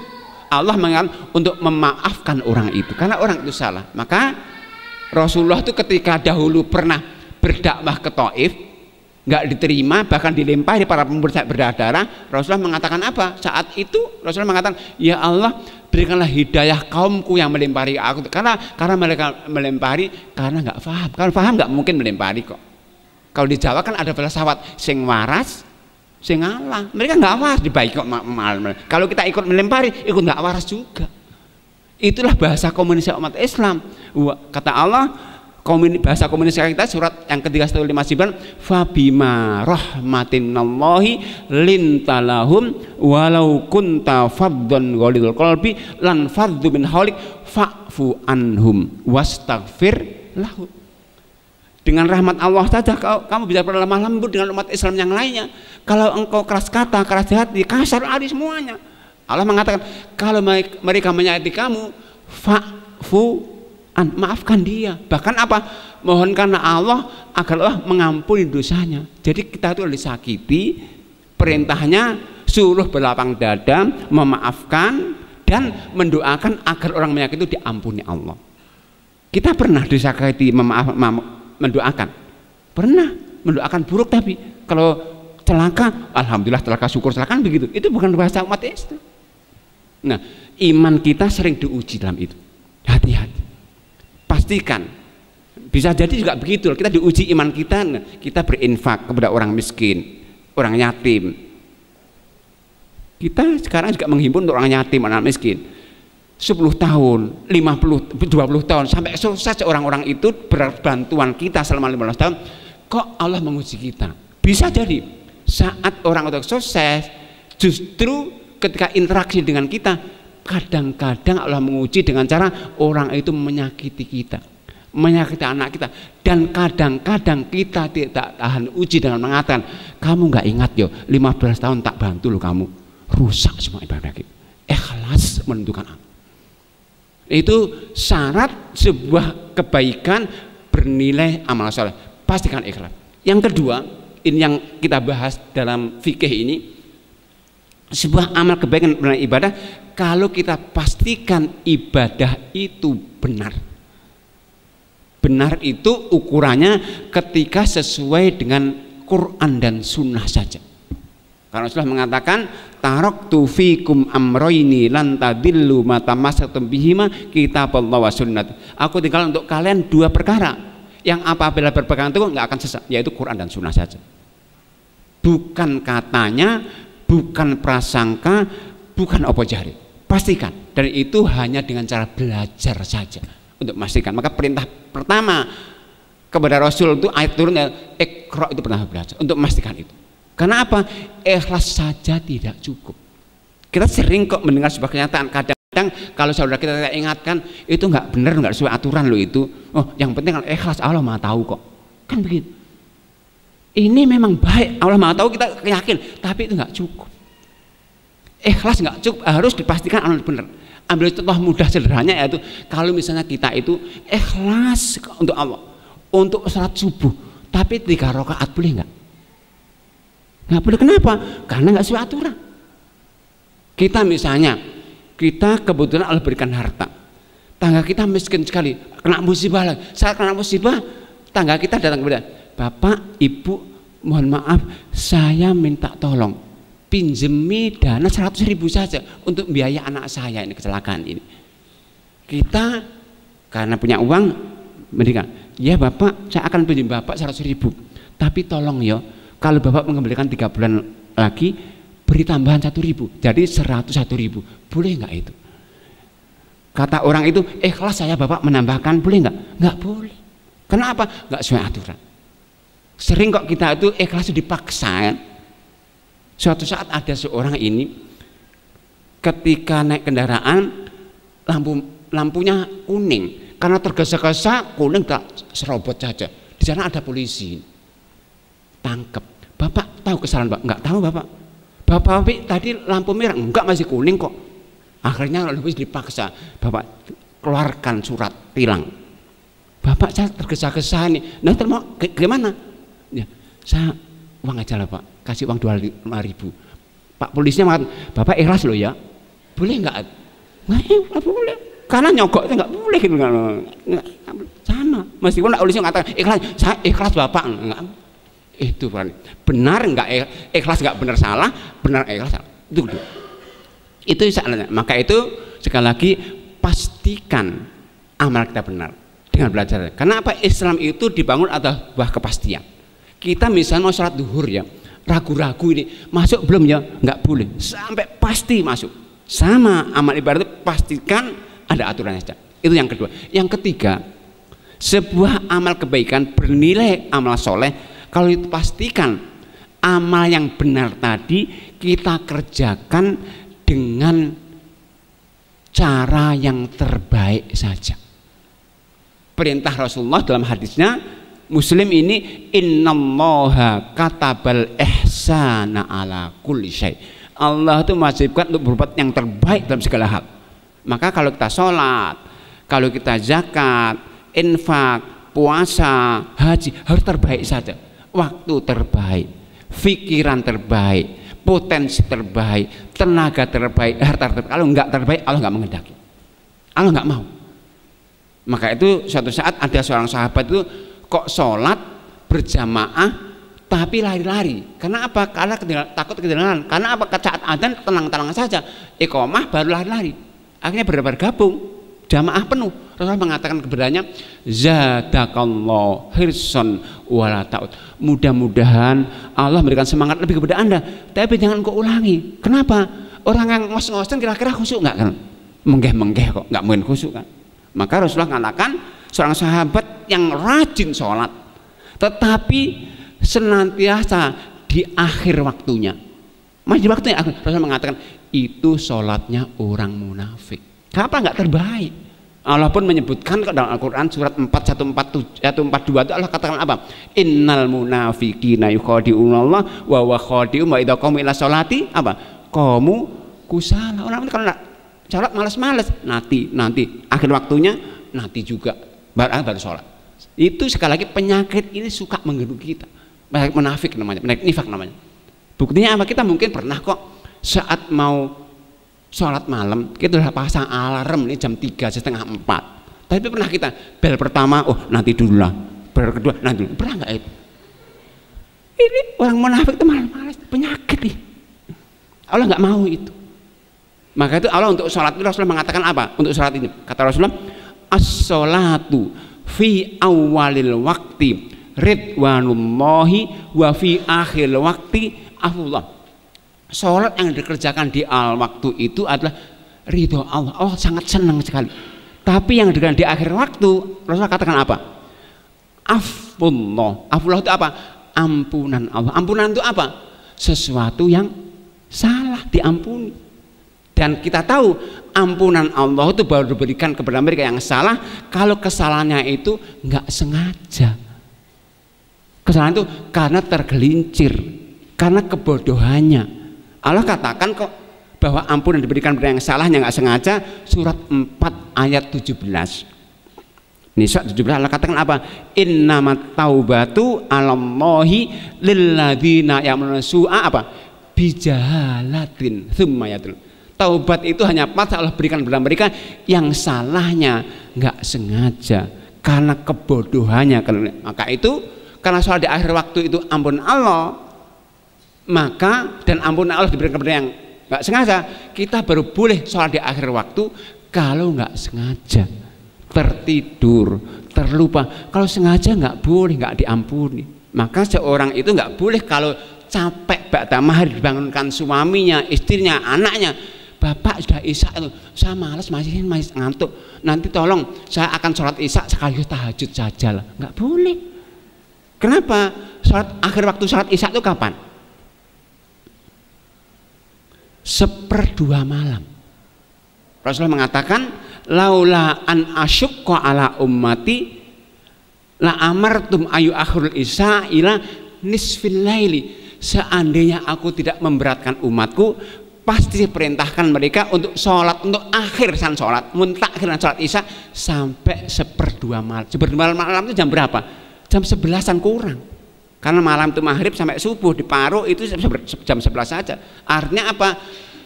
Allah mengatakan untuk memaafkan orang itu karena orang itu salah. Maka Rasulullah itu ketika dahulu pernah berdakwah ke Taif, nggak diterima, bahkan dilempari para pemuda berdarah. Rasulullah mengatakan apa? Saat itu Rasulullah mengatakan, ya Allah, berikanlah hidayah kaumku yang melempari aku, karena mereka melempari karena nggak paham. Kalau paham nggak mungkin melempari kok. Kalau di Jawa kan ada filsafat sing waras sing ngalah. Mereka nggak waras dibaik kok. Kalau kita ikut melempari, ikut nggak waras juga. Itulah bahasa komunis umat Islam. Kata Allah, bahasa komunis kita surat yang ketiga 159, fabima rahmatinallahi lintalahum walau kunta faddan ghalidul qalbi lan faddu min haulik fa'fu anhum wastaghfir lahum. Dengan rahmat Allah saja kamu bisa berlemah lembut dengan umat Islam yang lainnya. Kalau engkau keras kata, keras hati, kasar adi semuanya, Allah mengatakan kalau mereka menyakiti kamu, fa'fu, maafkan dia. Bahkan apa? Mohonkanlah Allah agar Allah mengampuni dosanya. Jadi kita itu disakiti, perintahnya suruh berlapang dada, memaafkan dan mendoakan agar orang menyakiti itu diampuni Allah. Kita pernah disakiti, mendoakan. Pernah mendoakan buruk, tapi kalau celaka, alhamdulillah celaka, syukur celaka, begitu. Itu bukan bahasa umat Islam. Nah, iman kita sering diuji dalam itu. Hati-hati. Pastikan, bisa jadi juga begitu, kita diuji iman kita berinfak kepada orang miskin, orang yatim. Kita sekarang juga menghimpun untuk orang yatim, orang miskin 10 tahun, 50, 20 tahun sampai sukses orang-orang itu berbantuan kita selama 15 tahun. Kok Allah menguji kita? Bisa jadi saat orang itu sukses, justru ketika interaksi dengan kita, kadang-kadang Allah menguji dengan cara orang itu menyakiti kita, menyakiti anak kita, dan kadang-kadang kita tidak tahan uji dengan mengatakan, kamu nggak ingat yo 15 tahun tak bantu lo, kamu rusak semua ibadah kita. Ikhlas menentukan apa. Itu syarat sebuah kebaikan bernilai amal saleh. Pastikan ikhlas. Yang kedua, ini yang kita bahas dalam fikih ini, sebuah amal kebaikan bernilai ibadah kalau kita pastikan ibadah itu benar. Benar itu ukurannya ketika sesuai dengan Quran dan Sunnah saja. Karena Rasulullah mengatakan, taraktu fikum amroini lan tadillu ma tamassaktum bihima kitaballah wa sunnat. Aku tinggal untuk kalian dua perkara yang apabila berpegang teguh nggak akan sesat, yaitu Quran dan Sunnah saja. Bukan katanya, bukan prasangka, bukan opo jari. Pastikan, dan itu hanya dengan cara belajar saja untuk memastikan. Maka perintah pertama kepada Rasul itu ayat turunnya Iqra, itu pernah belajar untuk memastikan itu. Karena apa? Ikhlas saja tidak cukup. Kita sering kok mendengar sebuah kenyataan, kadang-kadang kalau saudara kita ingatkan itu nggak benar, nggak sesuai aturan lo itu. Oh, yang penting kalau ikhlas, Allah Maha tahu kok. Kan begitu. Ini memang baik, Allah Maha tahu, kita yakin, tapi itu nggak cukup. Ikhlas nggak cukup, harus dipastikan amal benar. Ambil contoh mudah sederhananya, yaitu kalau misalnya kita itu ikhlas untuk Allah, untuk salat subuh, tapi 3 rakaat boleh nggak? Nggak boleh. Kenapa? Karena nggak sesuai aturan. Kita misalnya, kita kebetulan Allah berikan harta, tangga kita miskin sekali, kena musibah lagi. Saat kena musibah, tangga kita datang kepada Bapak, Ibu, mohon maaf, saya minta tolong pinjemi dana 100.000 saja untuk biaya anak saya ini kecelakaan ini. Kita karena punya uang, mereka, ya Bapak, saya akan pinjam Bapak 100.000, tapi tolong ya, kalau Bapak mengembalikan 3 bulan lagi, beri tambahan 1.000, jadi 101.000, boleh nggak itu? Kata orang itu, ikhlas saya Bapak menambahkan, boleh nggak? Nggak boleh. Kenapa? Nggak sesuai aturan. Sering kok kita itu ikhlas dipaksa kan? Suatu saat ada seorang ini ketika naik kendaraan lampunya kuning, karena tergesa-gesa kuning tak serobot saja. Di sana ada polisi, tangkep. Bapak tahu kesalahan Pak? Nggak tahu Bapak. Bapak tadi lampu merah, enggak masih kuning kok. Akhirnya lebih dipaksa, Bapak keluarkan surat tilang. Bapak saya tergesa-gesa ini, nah terus mau gimana? Ya, saya uang aja lah Pak, kasih uang 25.000. Pak polisinya mengatakan, Bapak ikhlas loh ya, boleh nggak? Nggak boleh, karena nyogoknya nggak boleh gitu kan. Sama, meskipun polisi mengatakan ikhlas, saya ikhlas Bapak, enggak. Itu benar nggak ikhlas, nggak benar salah, benar ikhlas salah. Itu salahnya. Maka itu sekali lagi pastikan amal kita benar dengan belajar. Karena apa? Islam itu dibangun atas sebuah kepastian. Kita misalnya mau sholat duhur ya, ragu-ragu ini masuk belum ya, nggak boleh sampai pasti masuk. Sama amal ibadah itu pastikan ada aturannya saja. Itu yang kedua. Yang ketiga, sebuah amal kebaikan bernilai amal soleh kalau itu pastikan amal yang benar tadi kita kerjakan dengan cara yang terbaik saja. Perintah Rasulullah dalam hadisnya Muslim ini, innallaha katabal ihsana ala kulli syai. Allah itu mewajibkan untuk berbuat yang terbaik dalam segala hal. Maka kalau kita sholat, kalau kita zakat, infak, puasa, haji, harus terbaik saja. Waktu terbaik, pikiran terbaik, potensi terbaik, tenaga terbaik, harta terbaik. Kalau enggak terbaik, Allah enggak mengendaki, Allah enggak mau. Maka itu suatu saat ada seorang sahabat itu kok sholat berjamaah tapi lari-lari. Karena apa? Karena takut ketinggalan. Karena apa? Saat adzan tenang-tenang saja, iqomah baru lari-lari. Akhirnya bergabung, jamaah penuh. Rasulullah mengatakan kepadanya, zadakallahu hirsan wala ta'ud. Mudah-mudahan Allah memberikan semangat lebih kepada Anda, tapi jangan kau ulangi. Kenapa? Orang yang ngos-ngosan kira-kira khusyuk nggak kan? Menggeh-menggeh kok, nggak mungkin khusyuk kan? Maka Rasulullah mengatakan seorang sahabat yang rajin sholat, tetapi senantiasa di akhir waktunya. Masih waktunya Rasulullah mengatakan itu sholatnya orang munafik. Kenapa nggak terbaik? Allah pun menyebutkan dalam Al-Quran surat 4:142 itu Allah katakan apa? Innal munafiqina yukhadi'unallah wa huwa khadi'uhum wa idza qamu ila sholati apa? Qamu kusala. Orang kalau sholat malas-malas, nanti akhir waktunya nanti juga baru sholat. Itu sekali lagi penyakit ini suka mengganggu kita. Munafik namanya, nifak namanya. Buktinya apa? Kita mungkin pernah kok saat mau sholat malam kita udah pasang alarm ini jam 3:30, 4. Tapi pernah kita bel pertama, oh nanti dulu lah, bel kedua nanti dulu. Pernah nggak itu? Ini orang munafik itu malas, penyakit nih. Allah nggak mau itu. Maka itu Allah untuk sholat itu Rasulullah mengatakan apa? Untuk sholat ini kata Rasulullah, as-sholatu fi awalil wakti ridwanullahi wa fi akhir wakti afullah. Sholat yang dikerjakan di awal waktu itu adalah ridho Allah. Allah sangat senang sekali. Tapi yang dikerjakan di akhir waktu, Rasulullah katakan apa? Afullah. Afullah itu apa? Ampunan Allah. Ampunan itu apa? Sesuatu yang salah diampuni. Dan kita tahu ampunan Allah itu baru diberikan kepada mereka yang salah kalau kesalahannya itu nggak sengaja. Kesalahan itu karena tergelincir, karena kebodohannya. Allah katakan kok bahwa ampunan diberikan kepada yang salahnya nggak sengaja, surat 4 ayat 17. Ini surat 17 Allah katakan apa? Innamat taubatu 'alallahi lilladzina ya'maluna su'a apa? Bijahalatin tsumma yatub. Taubat itu hanya pas Allah berikan kepada mereka yang salahnya nggak sengaja karena kebodohannya. Maka itu karena sholat di akhir waktu itu ampun Allah, maka dan ampun Allah diberikan kepada yang nggak sengaja, kita baru boleh sholat di akhir waktu kalau nggak sengaja, tertidur, terlupa. Kalau sengaja nggak boleh, nggak diampuni. Maka seorang itu nggak boleh kalau capek ba'da maghrib dibangunkan suaminya, istrinya, anaknya, bapak sudah isya itu, saya malas masih ngantuk, nanti tolong saya akan sholat isya sekaligus tahajud saja lah. Nggak boleh. Kenapa? Sholat akhir waktu sholat isya itu kapan? 1/2 malam. Rasulullah mengatakan, laula an asyukka ala ummati la amartum ayu akhirul isya ila nisfil laili. Seandainya aku tidak memberatkan umatku, pasti perintahkan mereka untuk sholat, untuk akhiran sholat, muntakhiran sholat isya sampai 1/2 malam. 1/2 malam itu jam berapa? Jam 11-an kurang. Karena malam itu maghrib sampai subuh, diparuh itu jam 11 saja. Artinya apa?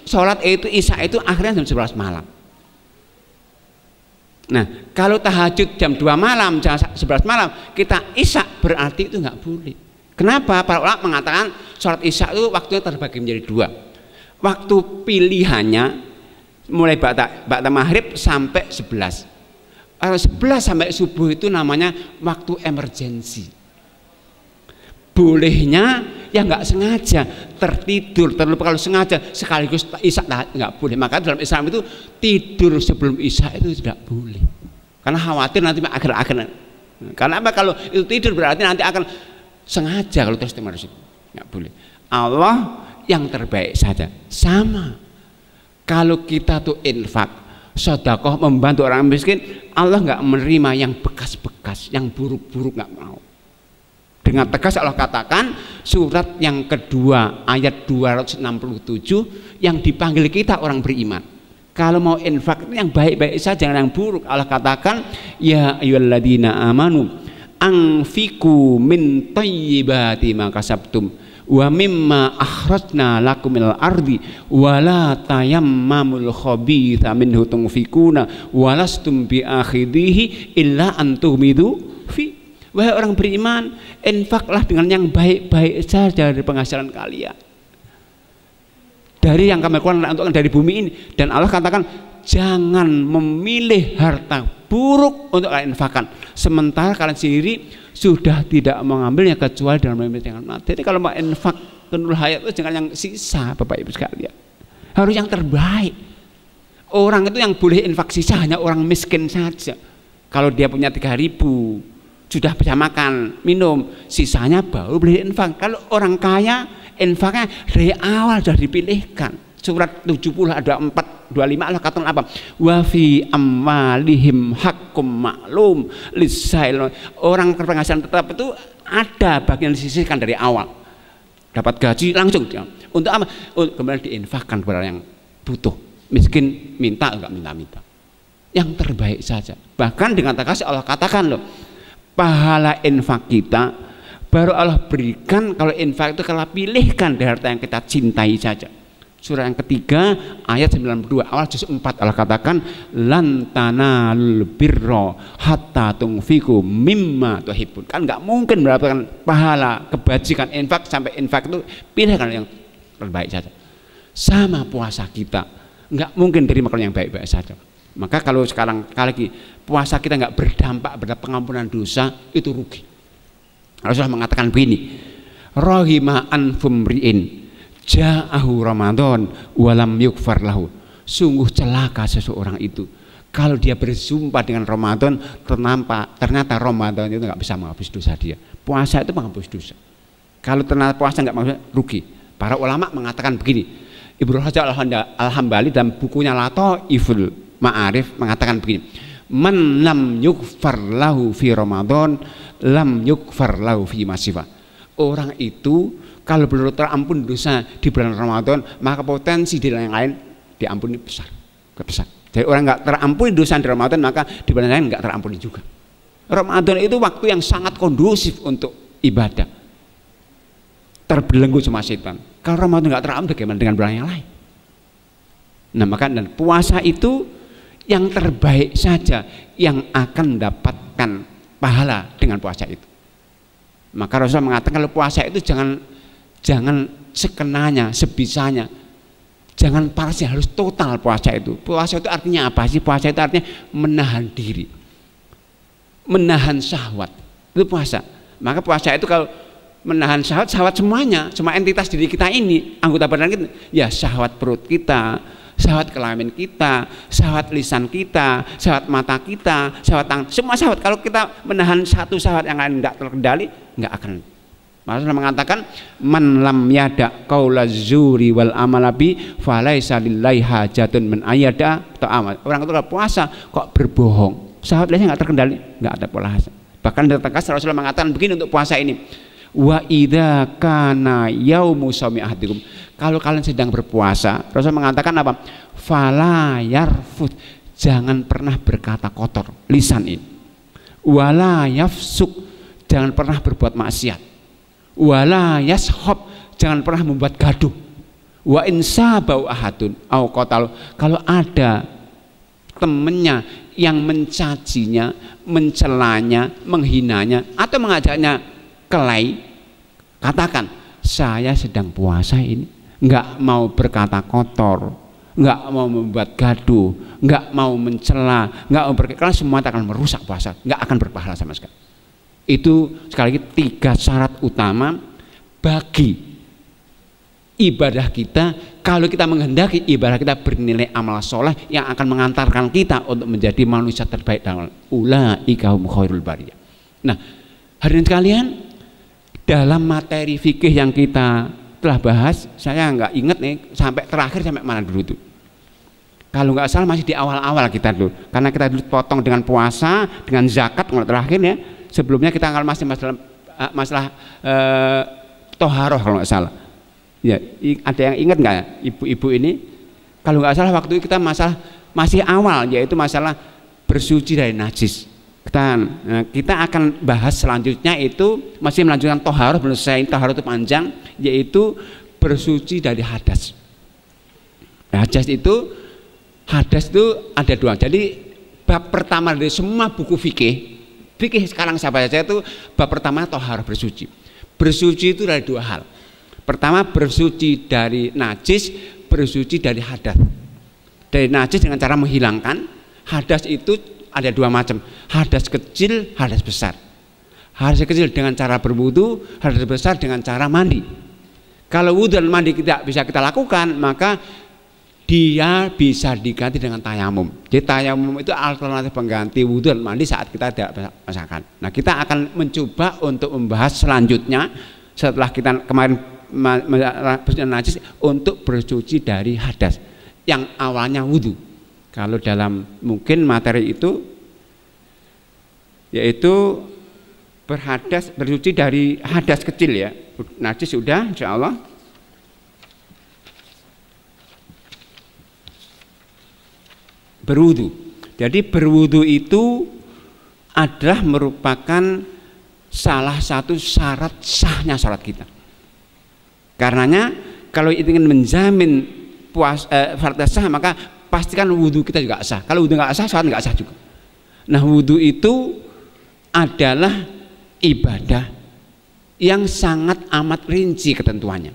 Sholat itu isya itu akhirnya jam 11 malam. Nah, kalau tahajud jam 2 malam, jam 11 malam, kita isya berarti itu nggak boleh. Kenapa? Para ulama mengatakan sholat isya itu waktunya terbagi menjadi 2. Waktu pilihannya mulai ba'da maghrib sampai 11. Kalau 11 sampai subuh itu namanya waktu emergensi. Bolehnya ya nggak sengaja, tertidur, terlupa. Kalau sengaja sekaligus isya nggak boleh. Maka dalam Islam itu tidur sebelum isya itu tidak boleh. Karena khawatir nanti akhir-akhir. Karena apa? Kalau itu tidur berarti nanti akan sengaja kalau terus nggak boleh. Allah yang terbaik saja. Sama. Kalau kita tuh infak, sedekah, membantu orang miskin, Allah nggak menerima yang bekas-bekas, yang buruk-buruk, nggak mau. Dengan tegas Allah katakan surat yang kedua ayat 267 yang dipanggil kita orang beriman. Kalau mau infak itu yang baik-baik saja, jangan yang buruk. Allah katakan ya ayyuhalladzina amanu anfiqu min thayyibati ma kasabtum wa mimma akhrajna lakum minal ardi wa la tayammamul khabitha minhu tunfikuna wa lastum bi akhidhihi illa an tughmidu fi. Wahai orang beriman, infaklah dengan yang baik-baik saja dari penghasilan kalian, dari yang kami keluarkan untuk dari bumi ini. Dan Allah katakan jangan memilih harta buruk untuk kalian infakkan, sementara kalian sendiri sudah tidak mengambilnya kecuali dalam dengan mati. Jadi kalau mau infak kenul hayat itu jangan yang sisa, Bapak Ibu sekalian, harus yang terbaik. Orang itu yang boleh infak sisa hanya orang miskin saja. Kalau dia punya 3.000 sudah bisa makan, minum, sisanya baru boleh infak. Kalau orang kaya infaknya dari awal sudah dipilihkan. Surat 70 ada 4 25 Allah katakan apa? Wa fi amwalihim haqqum ma'lum lisail. Orang berpenghasilan tetap itu ada bagian disisihkan dari awal. Dapat gaji langsung untuk apa? Kemudian diinfakkan kepada yang butuh. Miskin minta enggak minta-minta. Yang terbaik saja. Bahkan dengan tegas Allah katakan loh, pahala infak kita baru Allah berikan kalau infak itu kalau pilihkan dari harta yang kita cintai saja. Surah yang ketiga ayat 92 awal juz 4 Allah katakan lan tanalul birra hatta tunfiqu mimma tuhibbun. Kan nggak mungkin mendapatkan pahala kebajikan infak sampai infak itu pilihkan yang terbaik saja. Sama puasa kita nggak mungkin terima kalau yang baik-baik saja. Maka kalau sekarang lagi puasa kita nggak berdampak pada pengampunan dosa, itu rugi. Rasulullah mengatakan begini, rahima anfumriin ja'ahu Ramadan walam yukfar lahu. Sungguh celaka seseorang itu kalau dia bersumpah dengan Ramadan, ternyata Ramadan itu nggak bisa menghapus dosa dia. Puasa itu menghapus dosa. Kalau ternyata puasa nggak menghapus, rugi. Para ulama mengatakan begini, Ibnu Hajar Al-Hambali dalam bukunya Lataiful Ma'arif mengatakan begini, man lam yukfar lahu fi Ramadan lam yukfar lahu fi masifa. Orang itu kalau belum terampun dosa di bulan Ramadan, maka potensi di yang lain diampuni besar. Jadi orang nggak terampuni dosa di Ramadan, maka di bulan lain nggak terampuni juga. Ramadan itu waktu yang sangat kondusif untuk ibadah, terbelenggu sama setan. Kalau Ramadan nggak terampuni, bagaimana dengan bulan yang lain? Nah maka dan puasa itu yang terbaik saja yang akan mendapatkan pahala dengan puasa itu. Maka Rasulullah mengatakan kalau puasa itu jangan sekenanya, sebisanya, jangan parsial, harus total puasa itu. Puasa itu artinya apa sih? Puasa itu artinya menahan diri, menahan syahwat, itu puasa. Maka puasa itu kalau menahan syahwat semuanya, semua entitas diri kita ini, anggota badan kita, ya syahwat perut kita, syahwat kelamin kita, syahwat lisan kita, syahwat mata kita, syahwat tangan, semua syahwat. Kalau kita menahan satu syahwat yang lain tidak terkendali, nggak akan. Rasulullah mengatakan, man lam yada qaula zuri wal amalabi falaisa lillahi hajatun min ayada ta'amal. Orang itu kalau puasa kok berbohong, syahwat lainnya nggak terkendali, nggak ada puasa. Bahkan tegas Rasulullah mengatakan begini untuk puasa ini, wa idza kana yaumu shaumi ahadikum, kalau kalian sedang berpuasa, Rasulullah mengatakan apa? Fala yarfud, jangan pernah berkata kotor, lisan ini. Wala yafsuk, jangan pernah berbuat maksiat. Wala yashab, jangan pernah membuat gaduh. Wa insabau ahadun au qatal, kalau ada temennya yang mencacinya, mencelanya, menghinanya atau mengajaknya kelahi, katakan saya sedang puasa ini, nggak mau berkata kotor, nggak mau membuat gaduh, nggak mau mencela, nggak mau karena semua akan merusak puasa, nggak akan berpahala sama sekali. Itu sekali lagi 3 syarat utama bagi ibadah kita. Kalau kita menghendaki ibadah kita bernilai amal soleh yang akan mengantarkan kita untuk menjadi manusia terbaik dalam ulaika hum khairul bariyah. Nah, hadirin sekalian, dalam materi fikih yang kita telah bahas, saya nggak ingat nih sampai terakhir sampai mana dulu tuh. Kalau nggak salah masih di awal-awal kita dulu, karena kita dulu potong dengan puasa, dengan zakat kalau terakhir ya. Sebelumnya kita akan masih masalah toharoh kalau nggak salah. Ya, ada yang ingat nggak ya, ibu-ibu ini? Kalau nggak salah waktu itu kita masih awal, yaitu masalah bersuci dari najis. Kita akan bahas selanjutnya itu masih melanjutkan toharoh, belum selesai. Toharoh itu panjang, yaitu bersuci dari hadas. Hadas itu ada 2. Jadi bab pertama dari semua buku fikih sekarang sahabat saya itu bab pertama toharoh, bersuci. Bersuci itu dari 2 hal. Pertama bersuci dari najis, bersuci dari hadas. Dari najis dengan cara menghilangkan. Hadas itu ada 2 macam, hadas kecil, hadas besar. Hadas kecil dengan cara berwudu, hadas besar dengan cara mandi. Kalau wudu dan mandi tidak bisa kita lakukan, maka dia bisa diganti dengan tayamum. Jadi tayamum itu alternatif pengganti wudu dan mandi saat kita tidak masakan. Nah, kita akan mencoba untuk membahas selanjutnya setelah kita kemarin bersuci najis untuk bersuci dari hadas yang awalnya wudu. Kalau dalam mungkin materi itu yaitu bersuci dari hadas kecil ya, najis sudah insya Allah. Berwudu. Jadi berwudu itu adalah merupakan salah satu syarat sahnya salat kita. Karenanya kalau ingin menjamin salat sah, maka pastikan wudu kita juga sah. Kalau wudu nggak sah, salat nggak sah juga. Nah, wudu itu adalah ibadah yang sangat amat rinci ketentuannya.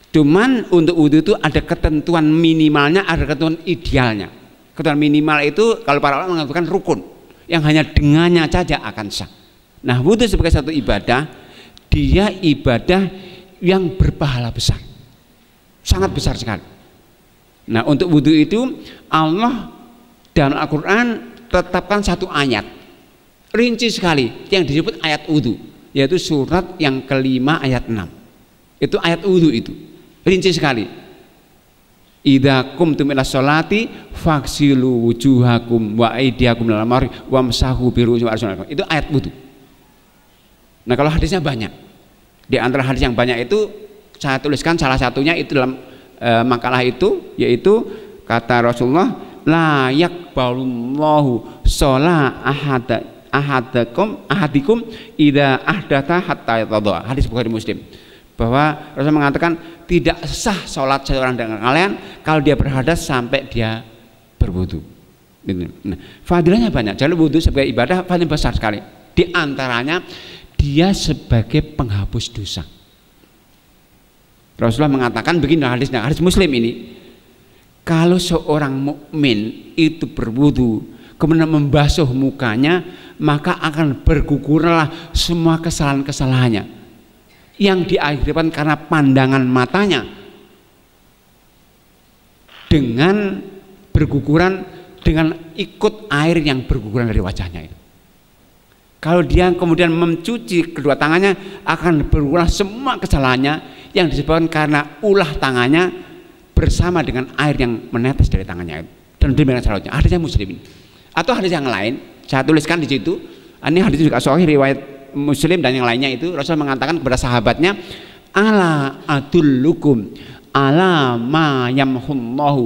Cuman untuk wudu itu ada ketentuan minimalnya, ada ketentuan idealnya. Ketentuan minimal itu kalau para ulama mengatakan rukun, yang hanya dengannya saja akan sah. Nah, wudu sebagai satu ibadah, dia ibadah yang berpahala besar, sangat besar sekali. Nah, untuk wudu itu Allah dalam Al-Quran tetapkan satu ayat rinci sekali yang disebut ayat wudu, yaitu surat yang kelima ayat 6. Itu ayat wudu itu rinci sekali. Idza qumtum ila sholati faghsilu wujuhakum wa aydiyakum ilal marafiq wamsahu biru'usikum wa arjulakum. Itu ayat wudu. Nah, kalau hadisnya banyak. Di antara hadis yang banyak itu saya tuliskan salah satunya itu dalam makalah itu, yaitu kata Rasulullah, la yaqbalullahu sholat ahadikum idza ahdatha hatta yatawadda. Hadis Bukhari Muslim. bahwa Rasul mengatakan tidak sah sholat seorang dengan kalian kalau dia berhadas sampai dia berwudu. Nah, fadilahnya banyak. Jadi wudu sebagai ibadah paling besar sekali. Di antaranya dia sebagai penghapus dosa. Rasulullah mengatakan begini hadisnya, hadis Muslim ini, kalau seorang mukmin itu berwudu kemudian membasuh mukanya, maka akan bergugurlah semua kesalahan-kesalahannya yang diakibatkan karena pandangan matanya dengan berguguran dengan ikut air yang berguguran dari wajahnya itu. Kalau dia kemudian mencuci kedua tangannya, akan bergugur semua kesalahannya yang disebabkan karena ulah tangannya bersama dengan air yang menetes dari tangannya itu. Dan demikian selanjutnya. Hadisnya Muslim ini. Atau hadis yang lain, saya tuliskan di situ. Ini hadis juga sahih riwayat Muslim dan yang lainnya itu. Rasul mengatakan kepada sahabatnya, ala adullukum ala ma yamhullahu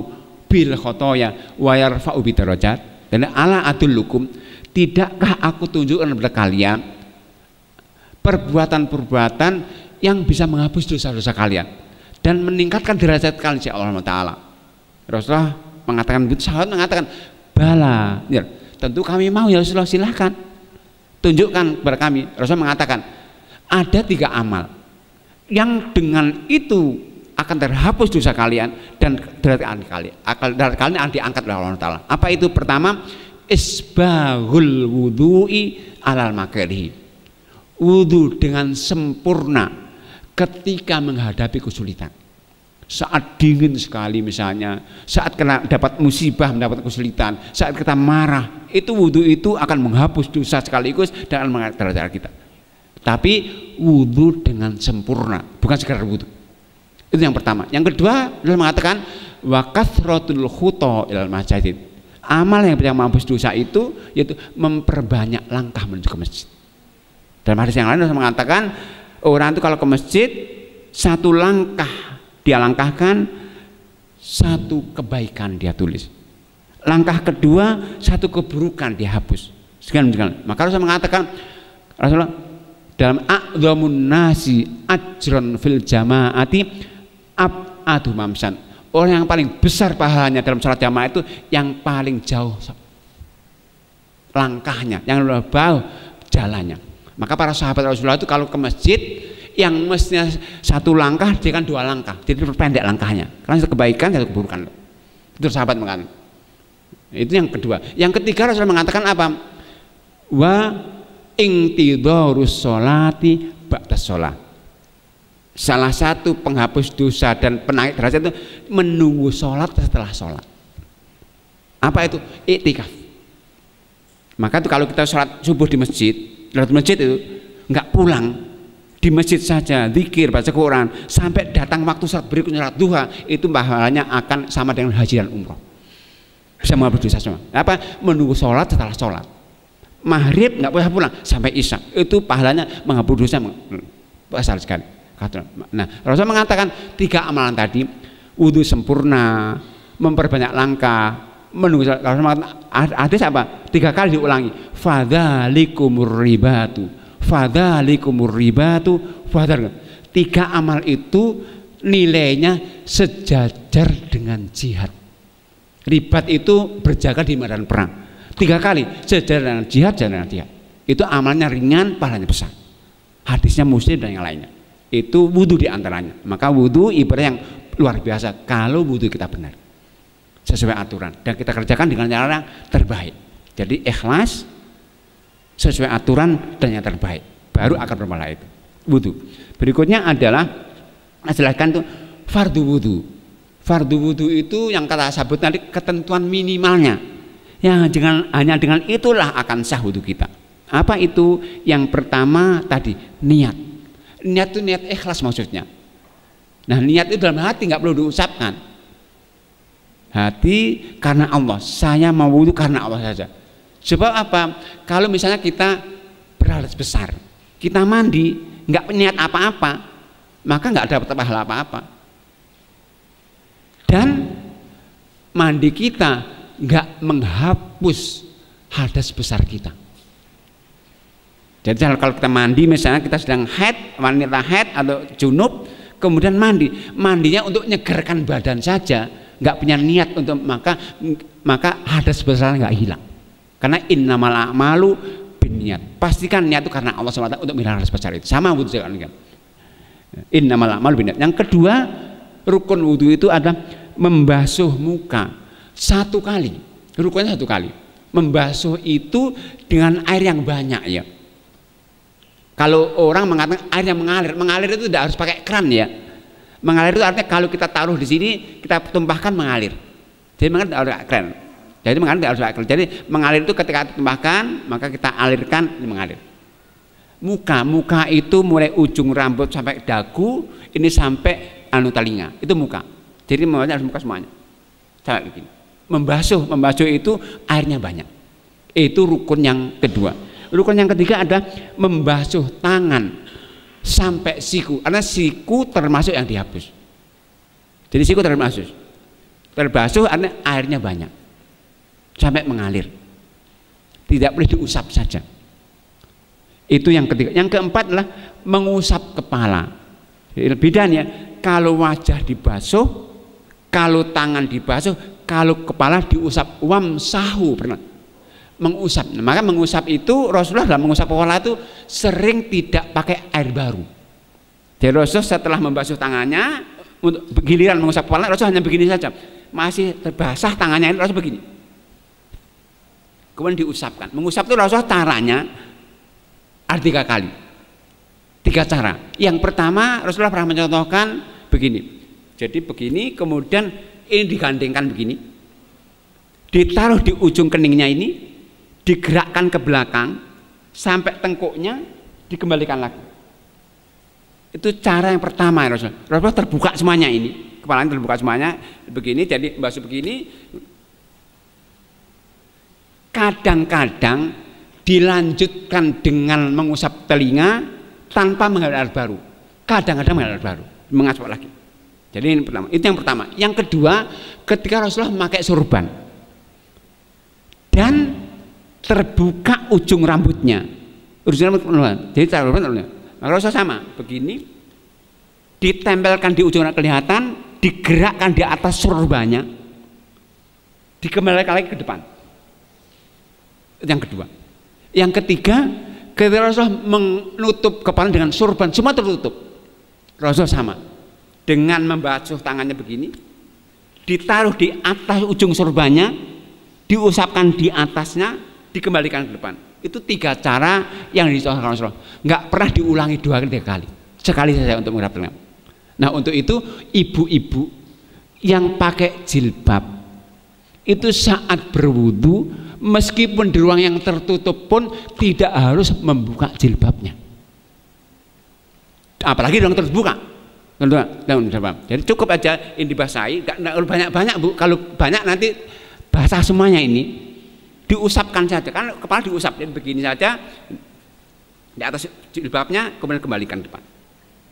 bil khotoya wa yarfa'u bidarajat. Dan ala adullukum, tidakkah aku tunjukkan kepada kalian perbuatan-perbuatan yang bisa menghapus dosa-dosa kalian dan meningkatkan derajat kalian di Allah Taala. Rasulullah mengatakan begitu, sahabat mengatakan bala, ya, tentu kami mau ya Rasulullah, silahkan tunjukkan kepada kami. Rasulullah mengatakan ada 3 amal yang dengan itu akan terhapus dosa kalian dan derajat kalian akan diangkat oleh Allah Taala. Apa itu? Pertama, isbahul wudu'i alal makarihi, wudu dengan sempurna ketika menghadapi kesulitan. Saat dingin sekali misalnya, saat kena dapat musibah, mendapat kesulitan, saat kita marah, itu wudu itu akan menghapus dosa sekaligus dan mengangkat derajat kita. Tapi wudu dengan sempurna, bukan sekedar wudu. Itu yang pertama. Yang kedua, dia mengatakan wa kathratul khuta ilal masjid. Amal yang bisa menghapus dosa itu yaitu memperbanyak langkah menuju ke masjid. Dalam hadis yang lain Rasul mengatakan orang itu kalau ke masjid 1 langkah dia langkahkan, 1 kebaikan dia tulis. Langkah kedua 1 keburukan dia hapus. Sekian. Maka Rasul mengatakan, Rasulullah dalam a'dhamun nasi ajran fil jamaati ab'adu mamsan. Orang yang paling besar pahalanya dalam salat jamaah itu yang paling jauh langkahnya, yang lebih jauh jalannya. Maka para sahabat Rasulullah itu kalau ke masjid yang mestinya 1 langkah dia kan 2 langkah, jadi pendek langkahnya karena 1 kebaikan 1 keburukan. Itu sahabat mengatakan. Itu yang kedua. Yang ketiga Rasulullah mengatakan apa? Wa intidharus sholati ba'da sholat. Salah satu penghapus dosa dan penaik derajat itu menunggu sholat setelah sholat. Apa itu? Iktikaf. Maka itu kalau kita sholat subuh di masjid, lewat masjid itu nggak pulang, di masjid saja zikir baca Quran sampai datang waktu sholat berikutnya sholat duha, itu pahalanya akan sama dengan haji dan umroh. Bisa menghapus dosa semua. Apa? Menunggu sholat setelah sholat. Maghrib nggak boleh pulang sampai isya, itu pahalanya menghapus dosa besar sekali. Nah, Rasul mengatakan 3 amalan tadi, wudu sempurna, memperbanyak langkah, menunggu. Rasul mengatakan hadis apa? 3 kali diulangi. Fadzalikumur ribatu, fadzalikumur ribatu, fadzal. 3 amal itu nilainya sejajar dengan jihad. Ribat itu berjaga di medan perang. 3 kali sejajar dengan jihad, dengan jihad. Itu amalnya ringan, pahalanya besar. Hadisnya Muslim dan yang lainnya. Itu wudu diantaranya. Maka wudu ibadah yang luar biasa kalau wudu kita benar sesuai aturan dan kita kerjakan dengan cara yang terbaik. Jadi ikhlas sesuai aturan dan yang terbaik, baru akan berpahala itu wudu. Berikutnya adalah jelaskan tuh fardu wudu. Fardu wudu itu yang kata sabut tadi ketentuan minimalnya. Ya, hanya dengan itulah akan sah wudu kita. Apa itu? Yang pertama tadi niat. Niat itu niat ikhlas maksudnya. Nah, niat itu dalam hati, nggak perlu diucapkan. Hati karena Allah. Saya mau wudu karena Allah saja. Sebab apa? Kalau misalnya kita berhadas besar, kita mandi, nggak niat apa-apa, maka nggak dapat pahala apa-apa. Dan mandi kita nggak menghapus hadas besar kita. Jadi kalau kita mandi misalnya kita sedang haid, wanita haid atau junub, kemudian mandinya untuk nyegarkan badan saja, nggak punya niat untuk maka hadas besar nggak hilang. Karena innamal a'malu binniyat. Pastikan niat itu karena Allah SWT untuk menghilang hadas besar itu. Sama wudhu kan. Innamal a'malu binniyat. Yang kedua, rukun wudhu itu adalah membasuh muka 1 kali. Rukunnya 1 kali. Membasuh itu dengan air yang banyak ya. Kalau orang mengatakan air yang mengalir itu tidak harus pakai keran ya. Mengalir itu artinya kalau kita taruh di sini, kita tumpahkan mengalir. Jadi mengalir tidak harus pakai keran. Jadi mengalir tidak harus pakai keran. Jadi mengalir itu ketika ditumpahkan, maka kita alirkan, ini mengalir. Muka itu mulai ujung rambut sampai dagu, ini sampai telinga. Itu muka. Jadi harus muka semuanya. Sampai begini. Membasuh itu airnya banyak. Itu rukun yang kedua. Rukun yang ketiga adalah membasuh tangan sampai siku, karena siku termasuk yang dihapus. Jadi siku terbasuh artinya airnya banyak sampai mengalir, tidak boleh diusap saja. Itu yang ketiga. Yang keempat adalah mengusap kepala. Jadi bedanya kalau wajah dibasuh, kalau tangan dibasuh, kalau kepala diusap. Wamsahu pernah mengusap. Maka mengusap itu Rasulullah dalam mengusap kepala itu sering tidak pakai air baru. Jadi Rasul setelah membasuh tangannya, untuk giliran mengusap kepala Rasul hanya begini saja, masih terbasah tangannya ini Rasul begini, kemudian diusapkan. Mengusap itu Rasul caranya ada 3 kali, 3 cara. Yang pertama Rasulullah pernah mencontohkan begini. Jadi begini, kemudian ini digandengkan begini, ditaruh di ujung keningnya ini, digerakkan ke belakang sampai tengkuknya, dikembalikan lagi. Itu cara yang pertama ya Rasulullah terbuka semuanya ini, kepalanya terbuka semuanya begini, jadi basuh begini. Kadang-kadang dilanjutkan dengan mengusap telinga tanpa mengalir air baru. Kadang-kadang mengalir air baru, mengasuh lagi. Jadi ini pertama, itu yang pertama. Yang kedua, ketika Rasulullah memakai sorban dan terbuka ujung rambutnya, jadi maka Rasulullah sama begini, ditempelkan di ujung kelihatan, digerakkan di atas sorbannya, dikembalikan lagi ke depan. Itu yang kedua. Yang ketiga, ketika Rasulullah menutup kepala dengan sorban, semua tertutup. Rasulullah sama dengan membasuh tangannya begini, ditaruh di atas ujung sorbannya, diusapkan di atasnya, dikembalikan ke depan. Itu 3 cara yang dicontohkan Rasulullah. Nggak pernah diulangi 2 kali 3 kali, sekali saja untuk mengharapkan. Nah untuk itu ibu-ibu yang pakai jilbab itu saat berwudu, meskipun di ruang yang tertutup pun tidak harus membuka jilbabnya, apalagi ruang terbuka. Jadi cukup aja ini dibasahi, nggak banyak-banyak Bu. Kalau banyak nanti basah semuanya ini. Diusapkan saja, kan kepala diusap, jadi begini saja di atas jilbabnya, kemudian kembalikan depan.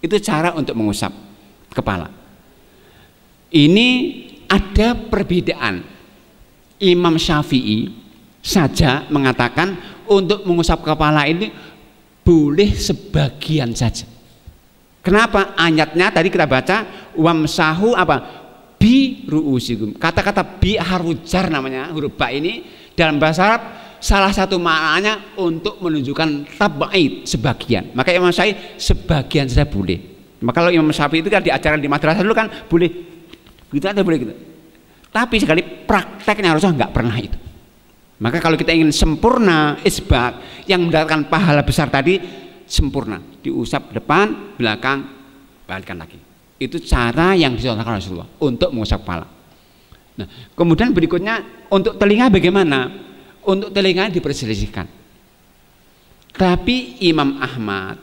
Itu cara untuk mengusap kepala. Ini ada perbedaan. Imam Syafi'i saja mengatakan untuk mengusap kepala ini boleh sebagian saja. Kenapa? Ayatnya tadi kita baca wamsahu apa? Bi ru'usikum. Kata-kata bi harfu jar namanya, huruf ba ini dalam bahasa Arab salah satu maknanya untuk menunjukkan tab'id, sebagian. Maka Imam Syafi'i sebagian saja boleh. Maka kalau Imam Syafi'i itu kan diajarkan di madrasah dulu kan boleh gitu atau boleh gitu. Tapi sekali prakteknya Rasulullah nggak pernah itu. Maka kalau kita ingin sempurna isbak yang mendatangkan pahala besar tadi, sempurna, diusap depan, belakang, balikan lagi. Itu cara yang dicontohkan Rasulullah untuk mengusap kepala. Nah, kemudian berikutnya untuk telinga bagaimana? Untuk telinga diperselisihkan. Tapi Imam Ahmad,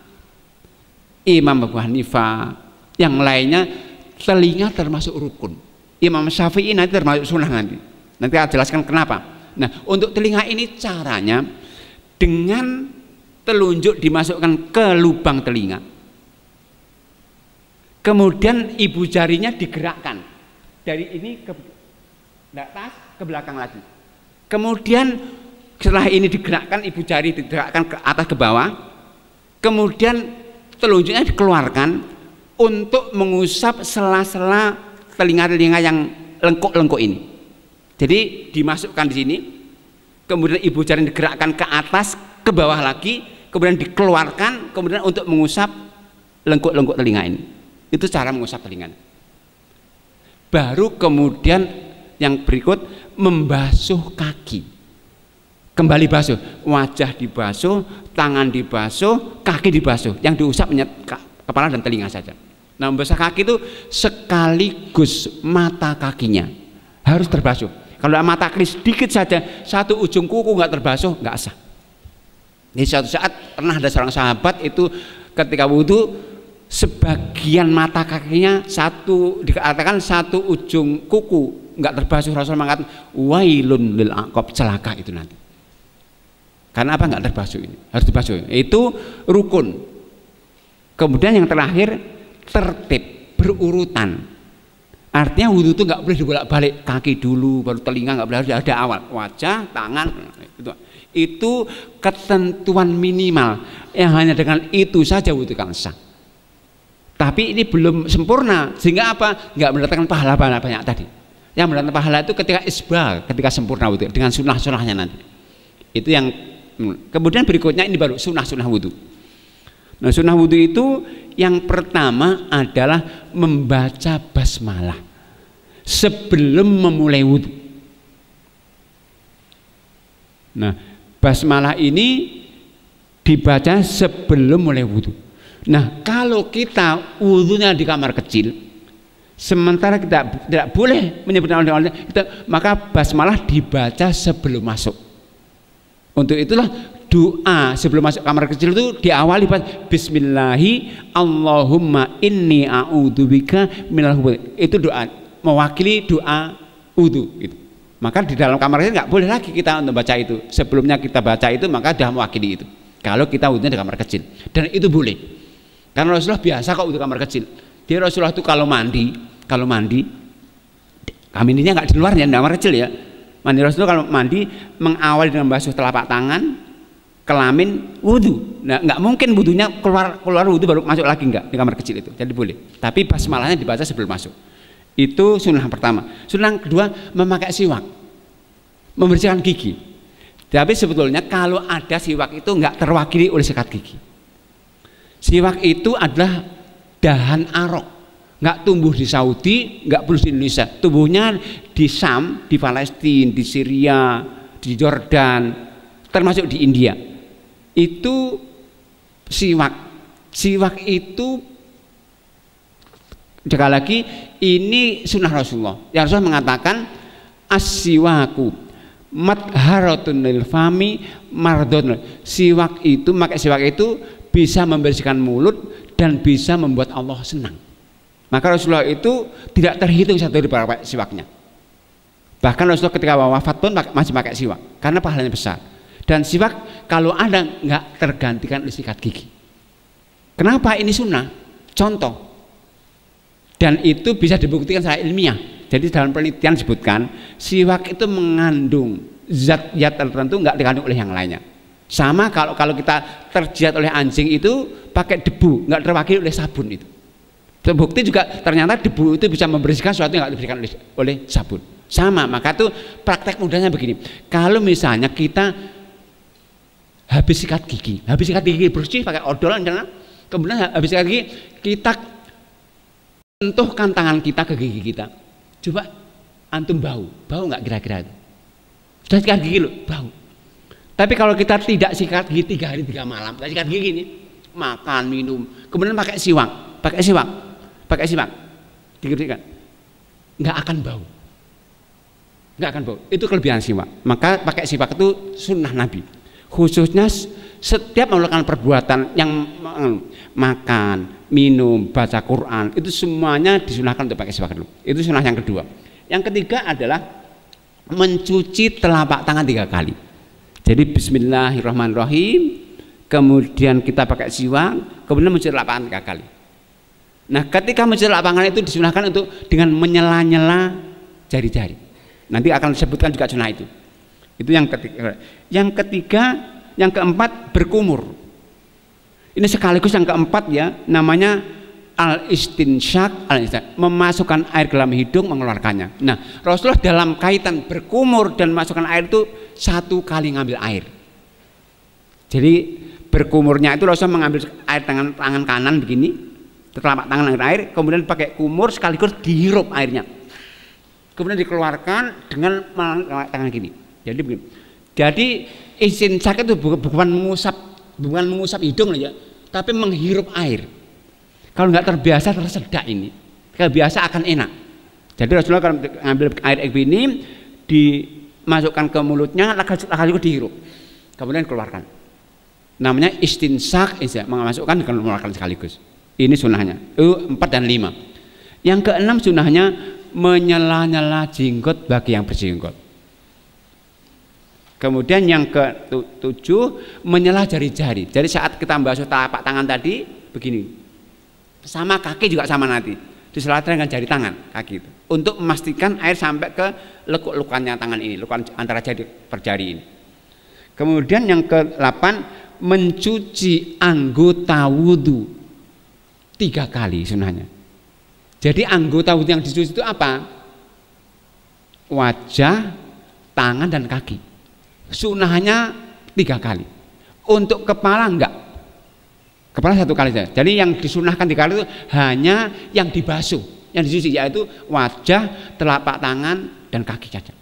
Imam Abu Hanifah, yang lainnya telinga termasuk rukun. Imam Syafi'i nanti termasuk sunnah nanti. Nanti saya jelaskan kenapa. Nah, untuk telinga ini caranya dengan telunjuk dimasukkan ke lubang telinga. Kemudian ibu jarinya digerakkan dari ini ke atas ke belakang lagi. Kemudian setelah ini digerakkan, ibu jari digerakkan ke atas ke bawah, Kemudian telunjuknya dikeluarkan untuk mengusap sela-sela telinga-telinga yang lengkuk-lengkuk ini. Jadi dimasukkan di sini, kemudian ibu jari digerakkan ke atas, ke bawah lagi, kemudian dikeluarkan, kemudian untuk mengusap lengkuk-lengkuk telinga ini. Itu cara mengusap telinga. Baru kemudian yang berikut membasuh kaki. Kembali basuh, wajah dibasuh, tangan dibasuh, kaki dibasuh. Yang diusap kepala dan telinga saja. Nah, membasuh kaki itu sekaligus mata kakinya harus terbasuh. Kalau mata kaki sedikit saja, satu ujung kuku nggak terbasuh, nggak sah. Di suatu saat pernah ada seorang sahabat itu ketika wudhu, sebagian mata kakinya dikatakan satu ujung kuku nggak terbasuh. Rasul mengatakan wailun lil aqab, celaka itu nanti. Karena apa? Nggak terbasuh ini, harus dibasuh. Itu rukun. Kemudian yang terakhir tertib, berurutan. Artinya wudhu itu nggak boleh dibolak-balik, kaki dulu, baru telinga, nggak boleh, harus ada awal, wajah, tangan. Itu ketentuan minimal. Yang hanya dengan itu saja wudhu kan sah. Tapi ini belum sempurna, sehingga apa? Nggak mendatangkan pahala banyak tadi. Yang mendatangkan pahala itu ketika isbal, ketika sempurna wudhu dengan sunnah-sunnahnya nanti. Itu yang kemudian berikutnya ini baru sunnah-sunnah wudhu. Nah, sunnah wudhu itu yang pertama adalah membaca basmalah sebelum memulai wudhu. Nah, basmalah ini dibaca sebelum mulai wudhu. Nah, kalau kita wudhunya di kamar kecil, sementara kita tidak boleh menyebut nama Allah, maka basmalah dibaca sebelum masuk. Untuk itulah doa sebelum masuk kamar kecil itu diawali Bismillahi Allahumma inni a'udzubika minal khubuthi. Itu doa mewakili doa wudu gitu. Maka di dalam kamar kecil nggak boleh lagi kita untuk baca itu. Sebelumnya kita baca itu maka sudah mewakili itu. Kalau kita wudunya di kamar kecil, dan itu boleh. Karena Rasulullah biasa kok wudu kamar kecil. Dia Rasulullah itu kalau mandi, kaminnya nggak di luarnya, di kamar kecil ya. Mandi Rasulullah kalau mandi mengawali dengan basuh telapak tangan, kelamin, wudhu. Nah, nggak mungkin wudhunya keluar wudhu baru masuk lagi, enggak, di kamar kecil itu. Jadi boleh. Tapi basmalahnya dibaca sebelum masuk. Itu sunnah pertama. Sunnah kedua memakai siwak, membersihkan gigi. Tapi sebetulnya kalau ada siwak itu nggak terwakili oleh sikat gigi. Siwak itu adalah dahan arok. Nggak tumbuh di Saudi, nggak perlu di Indonesia, tumbuhnya di Syam, di Palestina, di Syria, di Jordan, termasuk di India. Itu siwak itu sekali lagi ini sunnah Rasulullah. Yang Rasulullah mengatakan as-siwaku madharatun lil fami mardhatun. Siwak itu, pakai siwak itu bisa membersihkan mulut dan bisa membuat Allah senang. Maka Rasulullah itu tidak terhitung satu dari para siwaknya. Bahkan Rasulullah ketika wafat pun masih pakai siwak karena pahalanya besar. Dan siwak kalau ada nggak tergantikan oleh sikat gigi. Kenapa ini sunnah? Contoh. Dan itu bisa dibuktikan secara ilmiah. Jadi dalam penelitian disebutkan siwak itu mengandung zat-zat tertentu nggak dikandung oleh yang lainnya. Sama kalau kita terjilat oleh anjing itu pakai debu, nggak terwakili oleh sabun itu. Terbukti juga ternyata debu itu bisa membersihkan sesuatu yang nggak diberikan oleh sabun. Sama, maka itu praktek mudahnya begini. Kalau misalnya kita habis sikat gigi bersih pakai odol, kemudian habis sikat gigi kita sentuhkan tangan kita ke gigi kita. Coba antum bau nggak kira-kira itu? Sudah sikat gigi loh, bau. Tapi kalau kita tidak sikat gigi 3 hari 3 malam, kita sikat gigi ini, makan, minum, kemudian pakai siwak, digerakkan, nggak akan bau. Itu kelebihan siwak. Maka pakai siwak itu sunnah Nabi. Khususnya setiap melakukan perbuatan yang makan, minum, baca Quran, itu semuanya disunahkan untuk pakai siwak dulu. Itu sunnah yang kedua. Yang ketiga adalah mencuci telapak tangan 3 kali. Jadi Bismillahirrahmanirrahim, kemudian kita pakai siwak, kemudian mencuci telapak tangan 3 kali. Nah, ketika mencuci telapak tangan itu disunahkan untuk dengan menyela-nyela jari-jari. Nanti akan disebutkan juga sunnah itu. Itu yang ketiga. Yang keempat berkumur. Ini sekaligus yang keempat ya, namanya al-istinsyak, memasukkan air ke dalam hidung, mengeluarkannya. Nah, Rasulullah dalam kaitan berkumur dan memasukkan air itu 1 kali ngambil air. Jadi berkumurnya itu Rasulullah mengambil air tangan kanan begini, telapak tangan dengan air, kemudian pakai kumur sekaligus dihirup airnya, kemudian dikeluarkan dengan tangan gini. Jadi begini. Jadi istinsyak itu bukan mengusap hidung ya, tapi menghirup air. Kalau nggak terbiasa tersedak ini, kalau biasa akan enak. Jadi Rasulullah kalau ngambil air ini dimasukkan ke mulutnya, lalu dihirup, kemudian keluarkan. Namanya istinsak, memasukkan dan mengeluarkan sekaligus. Ini sunnahnya. 4 dan 5. Yang keenam sunnahnya menyela-nyela jenggot bagi yang berjenggot. Kemudian yang ke-7 menyela jari-jari. Jadi saat kita membasuh telapak tangan tadi begini, sama kaki juga sama nanti, disela dengan jari tangan kaki itu, untuk memastikan air sampai ke lekuk-lekukannya tangan ini, lekukan antara jari per jari ini. Kemudian yang ke-8 mencuci anggota wudhu 3 kali sunnahnya. Jadi anggota wudhu yang dicuci itu apa? Wajah, tangan dan kaki. Sunnahnya 3 kali. Untuk kepala enggak. Kepala 1 kali saja. Jadi yang disunahkan 3 kali itu hanya yang dibasuh, yang dicuci, yaitu wajah, telapak tangan dan kaki saja.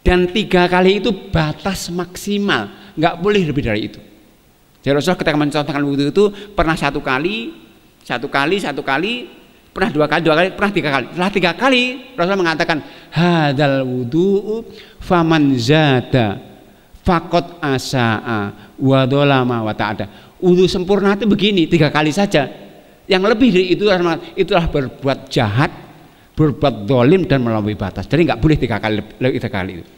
Dan 3 kali itu batas maksimal, enggak boleh lebih dari itu. Jadi Rasulullah ketika mencontohkan wudhu itu pernah 1 kali, pernah 2 kali, pernah 3 kali. Setelah 3 kali Rasulullah mengatakan hadzal wudhu faman zada faqad asaa wa dzalama wa ta'ada. Wudhu sempurna itu begini, 3 kali saja. Yang lebih dari itu itulah berbuat jahat, berbuat zalim dan melampaui batas. Jadi nggak boleh 3 kali lebih 3 kali itu.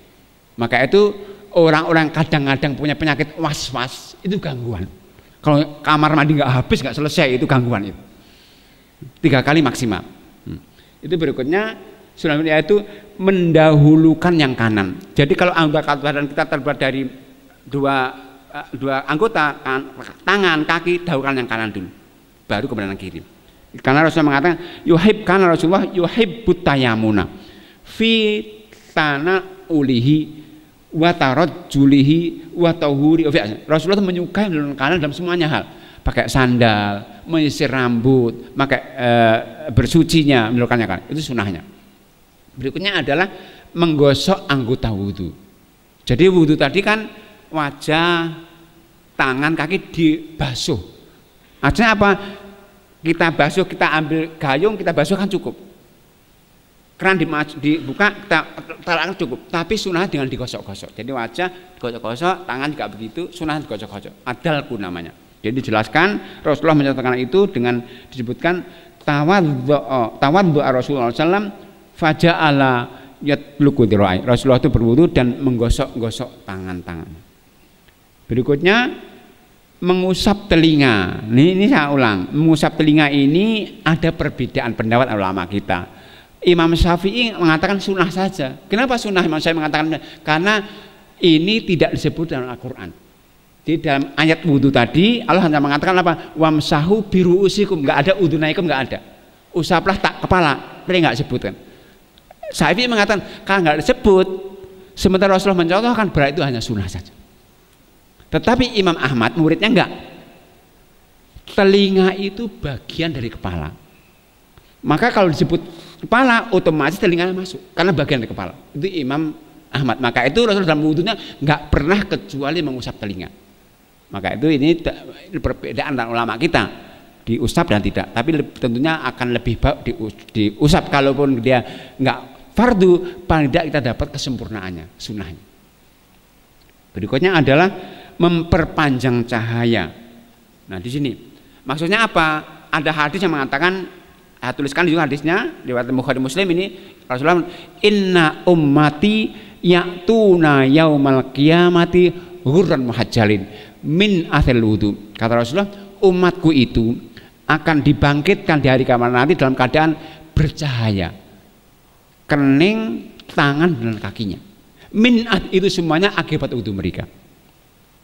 Maka itu orang-orang kadang-kadang punya penyakit was-was, itu gangguan. Kalau kamar mandi nggak habis, nggak selesai, itu gangguan itu. 3 kali maksimal. Itu berikutnya sunnahnya itu mendahulukan yang kanan. Jadi kalau anggota badan kita terbuat dari dua anggota, tangan, kaki, dahulukan yang kanan dulu, baru kemudian yang kiri. Karena Rasulullah mengatakan karena Rasulullah yuhibbut tayamuna fi tanaulihi wa tarajjulihi wa tahuri. Rasulullah itu menyukai mendahulukan kanan dalam semuanya hal. Pakai sandal, menyisir rambut, pakai bersucinya mendahulukannya kanan. Itu sunnahnya. Berikutnya adalah menggosok anggota wudhu. Jadi wudhu tadi kan wajah, tangan, kaki dibasuh. Artinya apa? Kita basuh, kita ambil gayung, kita basuh kan cukup. Keran dibuka, kita taruhkan cukup. Tapi sunnah dengan digosok-gosok. Jadi wajah digosok-gosok, tangan juga begitu, sunnah digosok-gosok. Adalku namanya. Jadi dijelaskan Rasulullah mencontohkan itu dengan disebutkan tawaddu'a Rasulullah SAW faja'ala yatluku dirai. Rasulullah itu berwudu dan menggosok-gosok tangan-tangan. Berikutnya mengusap telinga. Ini saya ulang, mengusap telinga ini ada perbedaan pendapat ulama kita. Imam Syafi'i mengatakan sunnah saja. Kenapa sunnah? Imam Syafi'i mengatakan karena ini tidak disebut dalam Al-Quran. Di dalam ayat wudhu tadi Allah hanya mengatakan apa? Wamsahu biruusikum, nggak ada udunaikum, nggak ada. Usaplah tak kepala, tapi nggak sebutkan. Syafi'i mengatakan kalau nggak disebut, sementara Rasulullah mencontohkan berarti itu hanya sunnah saja. Tetapi Imam Ahmad muridnya enggak. Telinga itu bagian dari kepala. Maka kalau disebut kepala, otomatis telinganya masuk karena bagian dari kepala. Itu Imam Ahmad. Maka itu Rasulullah dalam wudhunya enggak pernah kecuali mengusap telinga. Maka itu ini perbedaan antara ulama kita, diusap dan tidak. Tapi tentunya akan lebih baik diusap, kalaupun dia enggak fardu, paling tidak kita dapat kesempurnaannya, sunnahnya. Berikutnya adalah memperpanjang cahaya. Nah di sini maksudnya apa? Ada hadis yang mengatakan, saya tuliskan juga hadisnya di riwayat Bukhari Muslim ini, Rasulullah, inna ummati ya'tuna yaumal qiyamati ghurran muhajjalin min athil wudu. Kata Rasulullah, umatku itu akan dibangkitkan di hari kiamat nanti dalam keadaan bercahaya, kening tangan dan kakinya. Min itu semuanya akibat wudu mereka.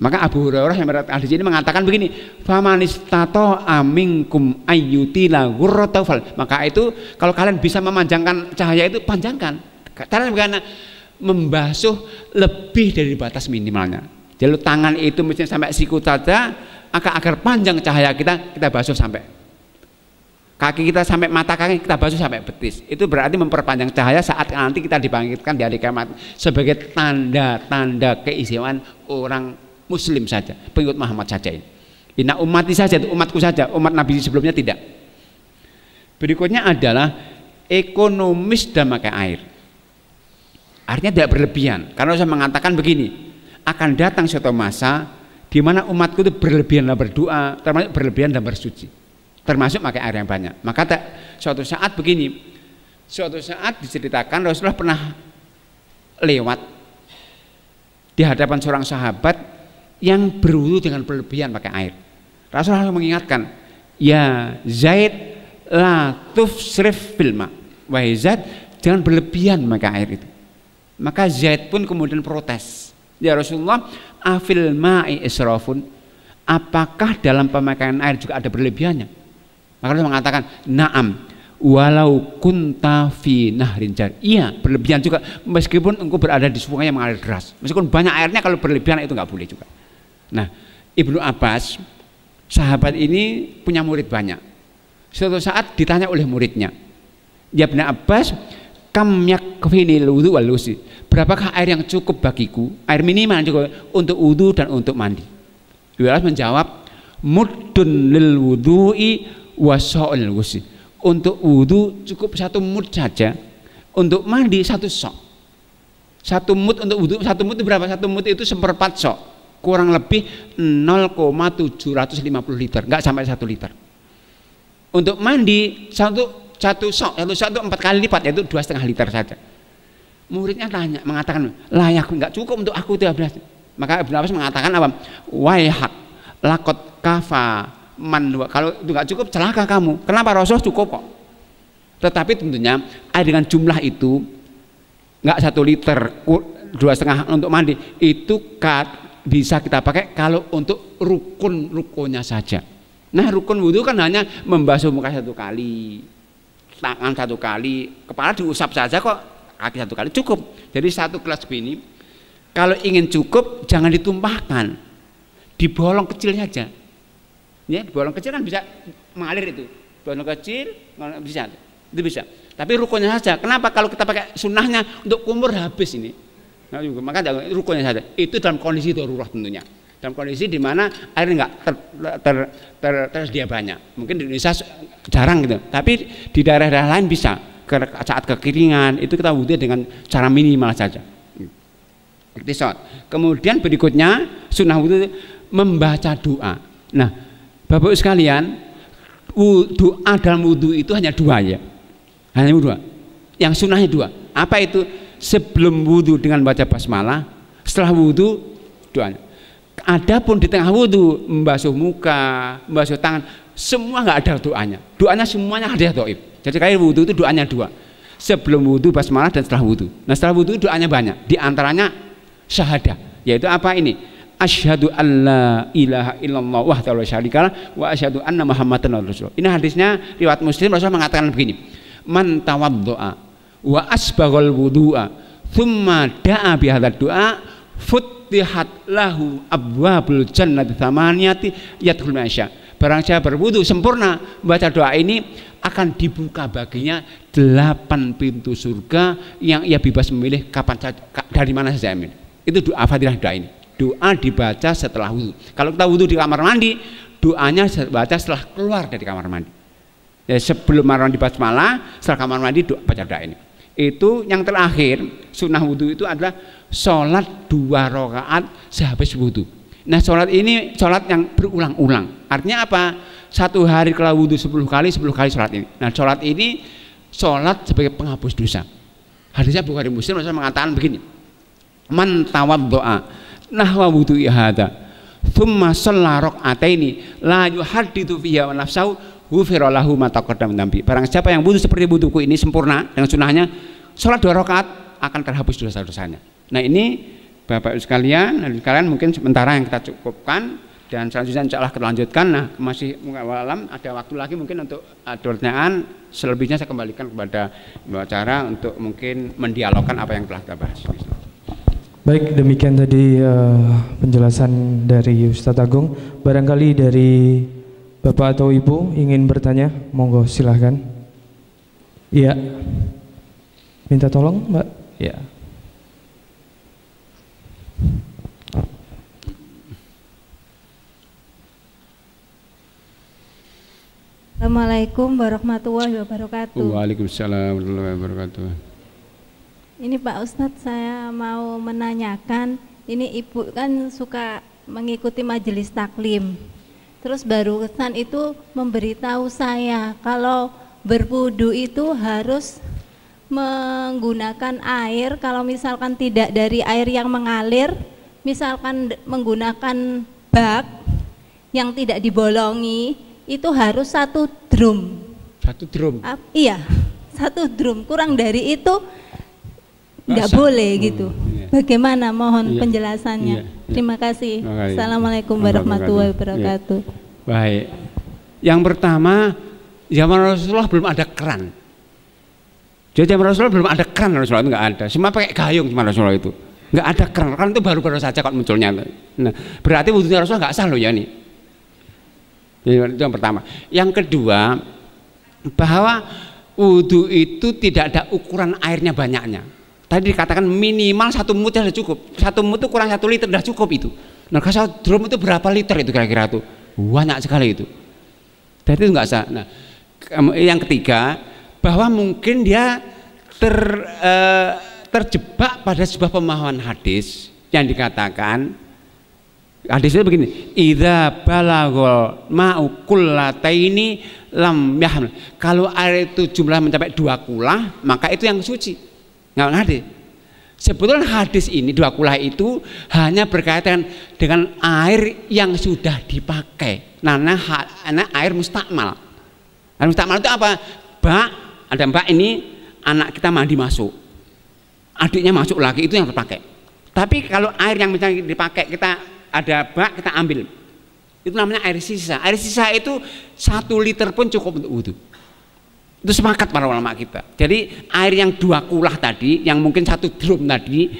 Maka Abu Hurairah yang meriwayatkan hadis ini mengatakan begini, famanistato aminkum ayyutila ghurratafal. Maka itu kalau kalian bisa memanjangkan cahaya itu panjangkan. Karena membasuh lebih dari batas minimalnya. Jadi tangan itu mesti sampai siku saja, agar panjang cahaya kita basuh sampai kaki kita, sampai mata kaki kita basuh sampai betis. Itu berarti memperpanjang cahaya saat nanti kita dibangkitkan di hari kiamat sebagai tanda-tanda keistimewaan orang Muslim saja, pengikut Muhammad saja ini. Inna ummati saja, itu umatku saja, umat Nabi sebelumnya tidak. Berikutnya adalah ekonomis dan memakai air. Artinya tidak berlebihan. Karena saya mengatakan begini, akan datang suatu masa di mana umatku itu berlebihan dalam berdoa, termasuk berlebihan dalam bersuci, termasuk pakai air yang banyak. Maka suatu saat begini, suatu saat diceritakan Rasulullah pernah lewat di hadapan seorang sahabat yang berwudu dengan berlebihan pakai air. Rasulullah mengingatkan, ya Zaid la tufsrif fil ma. Wahai Zaid, jangan berlebihan pakai air itu. Maka Zaid pun kemudian protes, ya Rasulullah, afil ma'i israfun, apakah dalam pemakaian air juga ada berlebihannya? Maka Rasulullah mengatakan, na'am, walau kunta fi nahrin jar. Iya, berlebihan juga, meskipun engkau berada di sungai yang mengalir deras, meskipun banyak airnya, kalau berlebihan itu nggak boleh juga. Nah, Ibnu Abbas, sahabat ini punya murid banyak. Suatu saat ditanya oleh muridnya, ya Ibnu Abbas, kam yakfinil wudu wal lusi, berapakah air yang cukup bagiku, air minimal juga untuk wudu dan untuk mandi? Ibnu Abbas menjawab, muddun lil wudu'i wa sa'il wusi, untuk wudu cukup 1 mud saja, untuk mandi 1 sok. 1 mud untuk wudu, 1 mud itu berapa? 1 mud itu 1/4 sok, kurang lebih 0,750 liter, nggak sampai 1 liter. Untuk mandi satu sok itu 4 kali lipat, yaitu 2,5 liter saja. Muridnya tanya, mengatakan layak, nggak cukup untuk aku 13. Maka Ibnu Abbas mengatakan apa? Waihak lakot kafa man, kalau itu nggak cukup celaka kamu. Kenapa? Rasul cukup kok. Tetapi tentunya air dengan jumlah itu nggak 1 liter, 2,5 untuk mandi, itu bisa kita pakai kalau untuk rukun-rukunnya saja. Nah, rukun wudhu kan hanya membasuh muka 1 kali, tangan 1 kali, kepala diusap saja kok, kaki 1 kali cukup. Jadi 1 gelas begini, kalau ingin cukup jangan ditumpahkan, dibolong kecil saja. Ya, dibolong kecil kan bisa mengalir itu, bolong kecil bisa, itu bisa. Tapi rukunnya saja. Kenapa? Kalau kita pakai sunnahnya untuk kumur habis ini. Nah, maka rukunnya saja. Itu dalam kondisi darurat tentunya. Dalam kondisi di mana air enggak tersedia banyak. Mungkin di Indonesia jarang gitu. Tapi di daerah-daerah lain bisa. Saat kekeringan itu kita wudhu dengan cara minimal saja. Kemudian berikutnya sunnah wudhu membaca doa. Nah, Bapak sekalian, doa dalam wudhu itu hanya 2 ya. Hanya 2. Yang sunnahnya 2. Apa itu? Sebelum wudhu dengan baca basmalah, setelah wudhu doanya. Adapun di tengah wudhu membasuh muka, membasuh tangan, semua nggak ada doanya. Doanya semuanya hadis dhaif. Jadi kayak wudhu itu doanya 2. Sebelum wudhu basmalah dan setelah wudhu. Nah, setelah wudhu doanya banyak. Di antaranya syahadah, yaitu apa ini? Asyhadu alla ilaha illallah wahdahu la syarikalah wa asyhadu anna muhammadan rasulullah. Ini hadisnya riwayat Muslim. Rasulullah mengatakan begini, man tawaddoa wa asbaghal wudu'a thumma da'a bi hadzal du'a futihat lahu abwabul jannati tsamaniyati yadkhul masya. Barang siapa berwudu sempurna membaca doa ini, akan dibuka baginya 8 pintu surga yang ia bebas memilih kapan saja, dari mana saja. Itu doa fadilah doa ini. Doa dibaca setelah wudu. Kalau kita wudu di kamar mandi, doanya baca setelah keluar dari kamar mandi. Ya, sebelum mandi basmalah, setelah kamar mandi baca doa ini. Itu yang terakhir, sunnah wudhu itu adalah sholat 2 rakaat sehabis wudhu. Nah, sholat ini sholat yang berulang-ulang. Artinya apa? 1 hari kalau wudhu 10 kali sholat ini. Nah, sholat ini sholat sebagai penghapus dosa. Hadisnya Bukhari Muslim. Rasulullah mengatakan begini, man tawaddo'a nahwa wudhu'i hadza thumma shalla rak'ataini la yuhaddithu fiha wa nafsahu ghufira lahu ma taqaddama min dhanbi. Barang siapa yang wudhu seperti wudhuku ini sempurna dengan sunnahnya, sholat 2 rakaat akan terhapus dosa-dosanya. Nah, ini Bapak sekalian mungkin sementara yang kita cukupkan dan selanjutnya insya Allah kita lanjutkan. Nah, masih alam ada waktu lagi mungkin untuk pertanyaan, selebihnya saya kembalikan kepada pembicara untuk mungkin mendialogkan apa yang telah kita bahas. Baik, demikian tadi penjelasan dari Ustadz Agung. Barangkali dari Bapak atau Ibu ingin bertanya, monggo silahkan. Iya, minta tolong Mbak. Iya. Assalamualaikum warahmatullahi wabarakatuh. Waalaikumsalam warahmatullahi wabarakatuh. Ini Pak Ustadz, saya mau menanyakan, ini Ibu kan suka mengikuti majelis taklim. Terus barusan itu memberitahu saya kalau berwudu itu harus menggunakan air, kalau misalkan tidak dari air yang mengalir, misalkan menggunakan bak yang tidak dibolongi, itu harus 1 drum. 1 drum? Iya, 1 drum, kurang dari itu nggak boleh gitu. Iya. Bagaimana, mohon Iya. penjelasannya. Iya. Terima kasih. Makasih. Assalamualaikum warahmatullahi wabarakatuh. Iya. Baik, yang pertama, zaman Rasulullah belum ada keran. Jadi zaman Rasulullah belum ada keran, Rasulullah itu nggak ada. Semua pakai gayung zaman Rasulullah itu. Nggak ada keran itu baru-baru saja kok munculnya. Nah, berarti wudhunya Rasulullah nggak sah loh ya ini. Itu yang pertama. Yang kedua, bahwa wudhu itu tidak ada ukuran airnya banyaknya. Tadi dikatakan minimal 1 mut sudah cukup. 1 mut itu kurang 1 liter sudah cukup itu. Nah, kalau drum itu berapa liter itu kira-kira tuh? Banyak sekali itu. Jadi itu nggak sah. Nah, yang ketiga, bahwa mungkin dia terjebak pada sebuah pemahaman hadis yang dikatakan, hadisnya begini, idza balaghal ma'u kullataini lam yahmil. Kalau air itu jumlah mencapai 2 kulah, maka itu yang suci. Nggak hadis. Sebetulnya hadis ini 2 kulah itu hanya berkaitan dengan air yang sudah dipakai. Nah, air mustakmal. Air mustakmal itu apa? Bak, ada bak ini, anak kita mandi masuk, adiknya masuk lagi, itu yang terpakai. Tapi kalau air yang misalnya dipakai, kita ada bak, kita ambil, itu namanya air sisa. Air sisa itu 1 liter pun cukup untuk wudhu. Itu sepakat para ulama kita. Jadi air yang 2 kulah tadi, yang mungkin 1 drum tadi,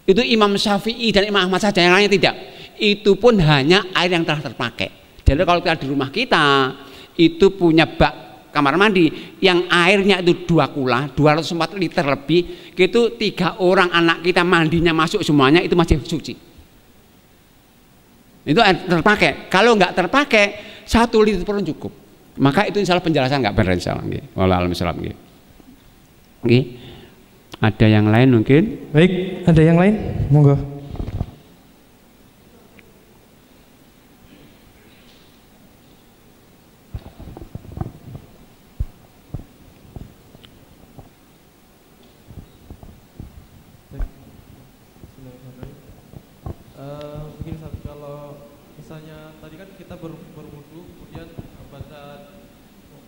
itu Imam Syafi'i dan Imam Ahmad saja, yang lainnya tidak. Itu pun hanya air yang telah terpakai. Jadi kalau kita di rumah kita itu punya bak kamar mandi yang airnya itu 2 kulah, 204 liter lebih, itu 3 orang anak kita mandinya masuk semuanya, itu masih suci. Itu terpakai. Kalau nggak terpakai 1 liter pun cukup. Maka itu insya Allah penjelasan nggak benar insya Allah. Waalaikumsalam. Ada yang lain mungkin? Baik, ada yang lain? Monggo. Begini Ustaz, kalau misalnya tadi kan kita berwudu kemudian baca,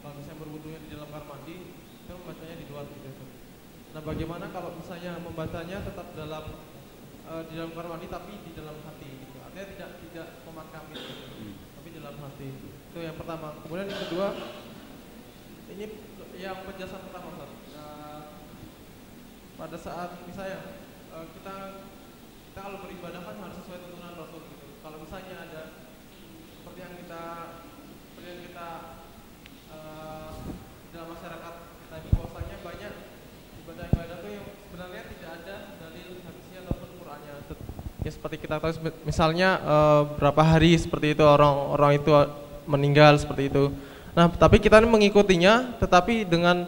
kalau misalnya berwudunya di dalam kamar mandi kita membacanya di luar gitu Ustaz. Nah, bagaimana kalau misalnya membacanya tetap di dalam kamar mandi tapi di dalam hati gitu. Artinya tidak memakami tapi di dalam hati. Itu yang pertama. Kemudian yang kedua, ini yang penjelasan pertama Ustaz. Pada saat misalnya kita kalau beribadah kan harus sesuai tuntunan Rasul gitu. Kalau misalnya ada seperti yang kita dalam masyarakat kita ini, bahwasanya banyak ibadah-ibadah tuh yang sebenarnya tidak ada dalil hadisnya ataupun Qur'annya. Ya seperti kita tahu misalnya berapa hari seperti itu orang itu meninggal seperti itu. Nah, tapi kita ini mengikutinya tetapi dengan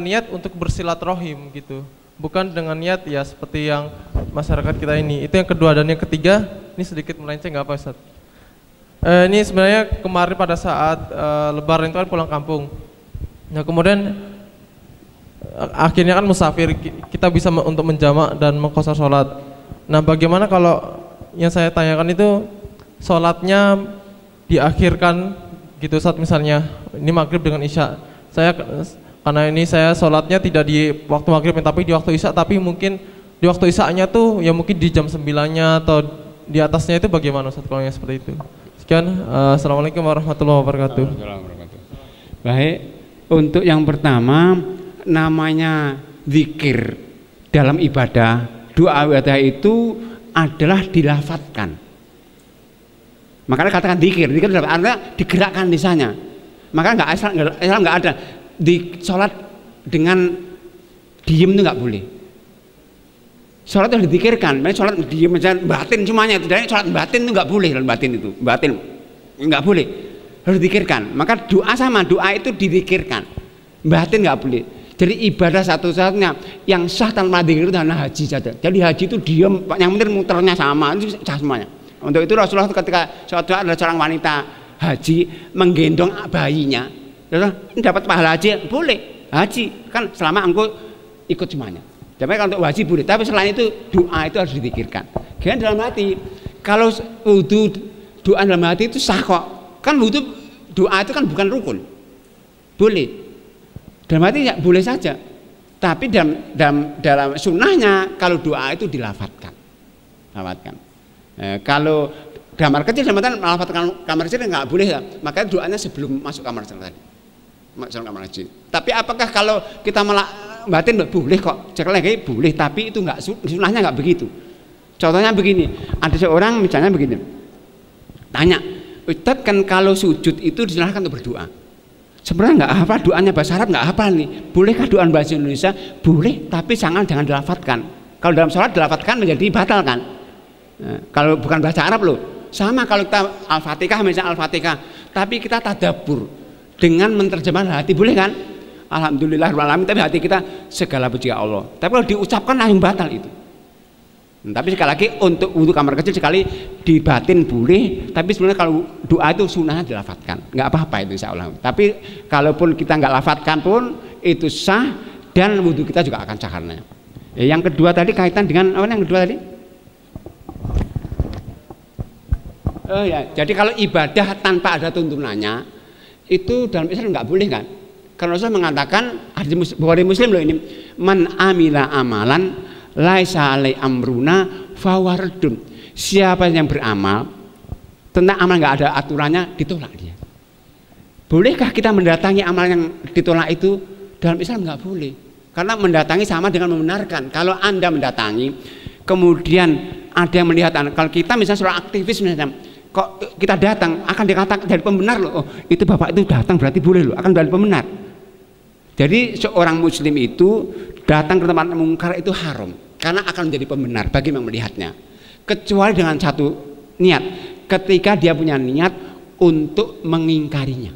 niat untuk bersilaturahim gitu. Bukan dengan niat ya seperti yang masyarakat kita ini. Itu yang kedua. Dan yang ketiga, ini sedikit melenceng nggak apa Ustaz? Ini sebenarnya kemarin pada saat Lebaran itu kan pulang kampung. Nah kemudian akhirnya kan musafir, kita bisa untuk menjamak dan mengqashar sholat. Nah bagaimana kalau yang saya tanyakan itu sholatnya diakhirkan gitu Ustaz, misalnya ini maghrib dengan isya. Karena ini saya sholatnya tidak di waktu maghrib tapi di waktu isya, tapi mungkin di waktu isya-nya tuh ya mungkin di jam 9-nya atau di atasnya itu bagaimana Ustaz kalau yang seperti itu? Sekian, assalamualaikum warahmatullahi wabarakatuh. Baik, untuk yang pertama namanya zikir dalam ibadah, doa ibadah itu adalah dilafadzkan. Makanya katakan zikir dalam artinya digerakkan lisannya. Maka Islam nggak ada di sholat dengan diem itu nggak boleh. Sholat itu didikirkan, sholat diem misalnya batin semuanya, tidak sholat batin itu nggak boleh, batin itu batin nggak boleh, harus didikirkan. Maka doa sama, doa itu didikirkan, batin nggak boleh. Jadi ibadah satu-satunya yang sah tanpa dikir itu hanya haji saja. Jadi haji itu diem, yang penting muternya sama, itu sah semuanya. Untuk itu Rasulullah ketika suatu ada seorang wanita haji menggendong bayinya, ini dapat pahala haji, boleh haji kan selama engkau ikut semuanya. Tapi kalau untuk wajib boleh, tapi selain itu doa itu harus dipikirkan. Kemudian dalam hati, kalau wudu doa dalam hati itu sah kok. Kan wudu doa itu kan bukan rukun, boleh. Dalam hati ya boleh saja. Tapi dalam sunnahnya kalau doa itu dilafadzkan. Kalau kamar kecil sama melafadzkan kamar kecil nggak boleh ya. Makanya doanya sebelum masuk kamar kecil tadi. Masuk kamar kecil. Tapi apakah kalau kita batin boleh kok, cek lagi boleh, tapi itu nggak sunnahnya nggak begitu. Contohnya begini, ada seorang misalnya begini, tanya, Ustadz kan kalau sujud itu disilahkan untuk berdoa. Sebenarnya nggak hafal doanya bahasa Arab, nggak hafal nih. Bolehkah doa bahasa Indonesia? boleh, tapi jangan dilafadzkan. Kalau dalam sholat dilafadzkan menjadi batal kan. Nah, kalau bukan bahasa Arab loh. Sama kalau kita Al-Fatihah misalnya Al-Fatihah, tapi kita tadabbur dengan menerjemahkan hati, boleh kan? Alhamdulillahirrahmanirrahim, tapi hati kita segala puji Allah. Tapi kalau diucapkan langsung batal itu. Tapi sekali lagi untuk kamar kecil sekali dibatin boleh, tapi sebenarnya kalau doa itu sunnahnya dilafadzkan, nggak apa-apa itu insya Allah. Tapi kalaupun kita nggak lafadzkan pun itu sah dan wudhu kita juga akan sah karena. Yang kedua tadi kaitan dengan apa yang kedua tadi? Oh ya, jadi kalau ibadah tanpa ada tuntunannya itu dalam Islam nggak boleh kan? Karena Rasul mengatakan, hadis Bukhari Muslim loh ini, man amila amalan laisa alai amruna fawardun. Siapa yang beramal tentang amal nggak ada aturannya, ditolak dia. Bolehkah kita mendatangi amal yang ditolak itu? Dalam Islam nggak boleh. Karena mendatangi sama dengan membenarkan. Kalau Anda mendatangi, kemudian ada yang melihat, kalau kita misalnya seorang aktivis misalnya, kok kita datang akan dikatakan dari pembenar loh, oh, itu bapak itu datang berarti boleh loh, akan dari pembenar. Jadi seorang muslim itu datang ke tempat mungkar itu haram karena akan menjadi pembenar bagi yang melihatnya, kecuali dengan satu niat, ketika dia punya niat untuk mengingkarinya.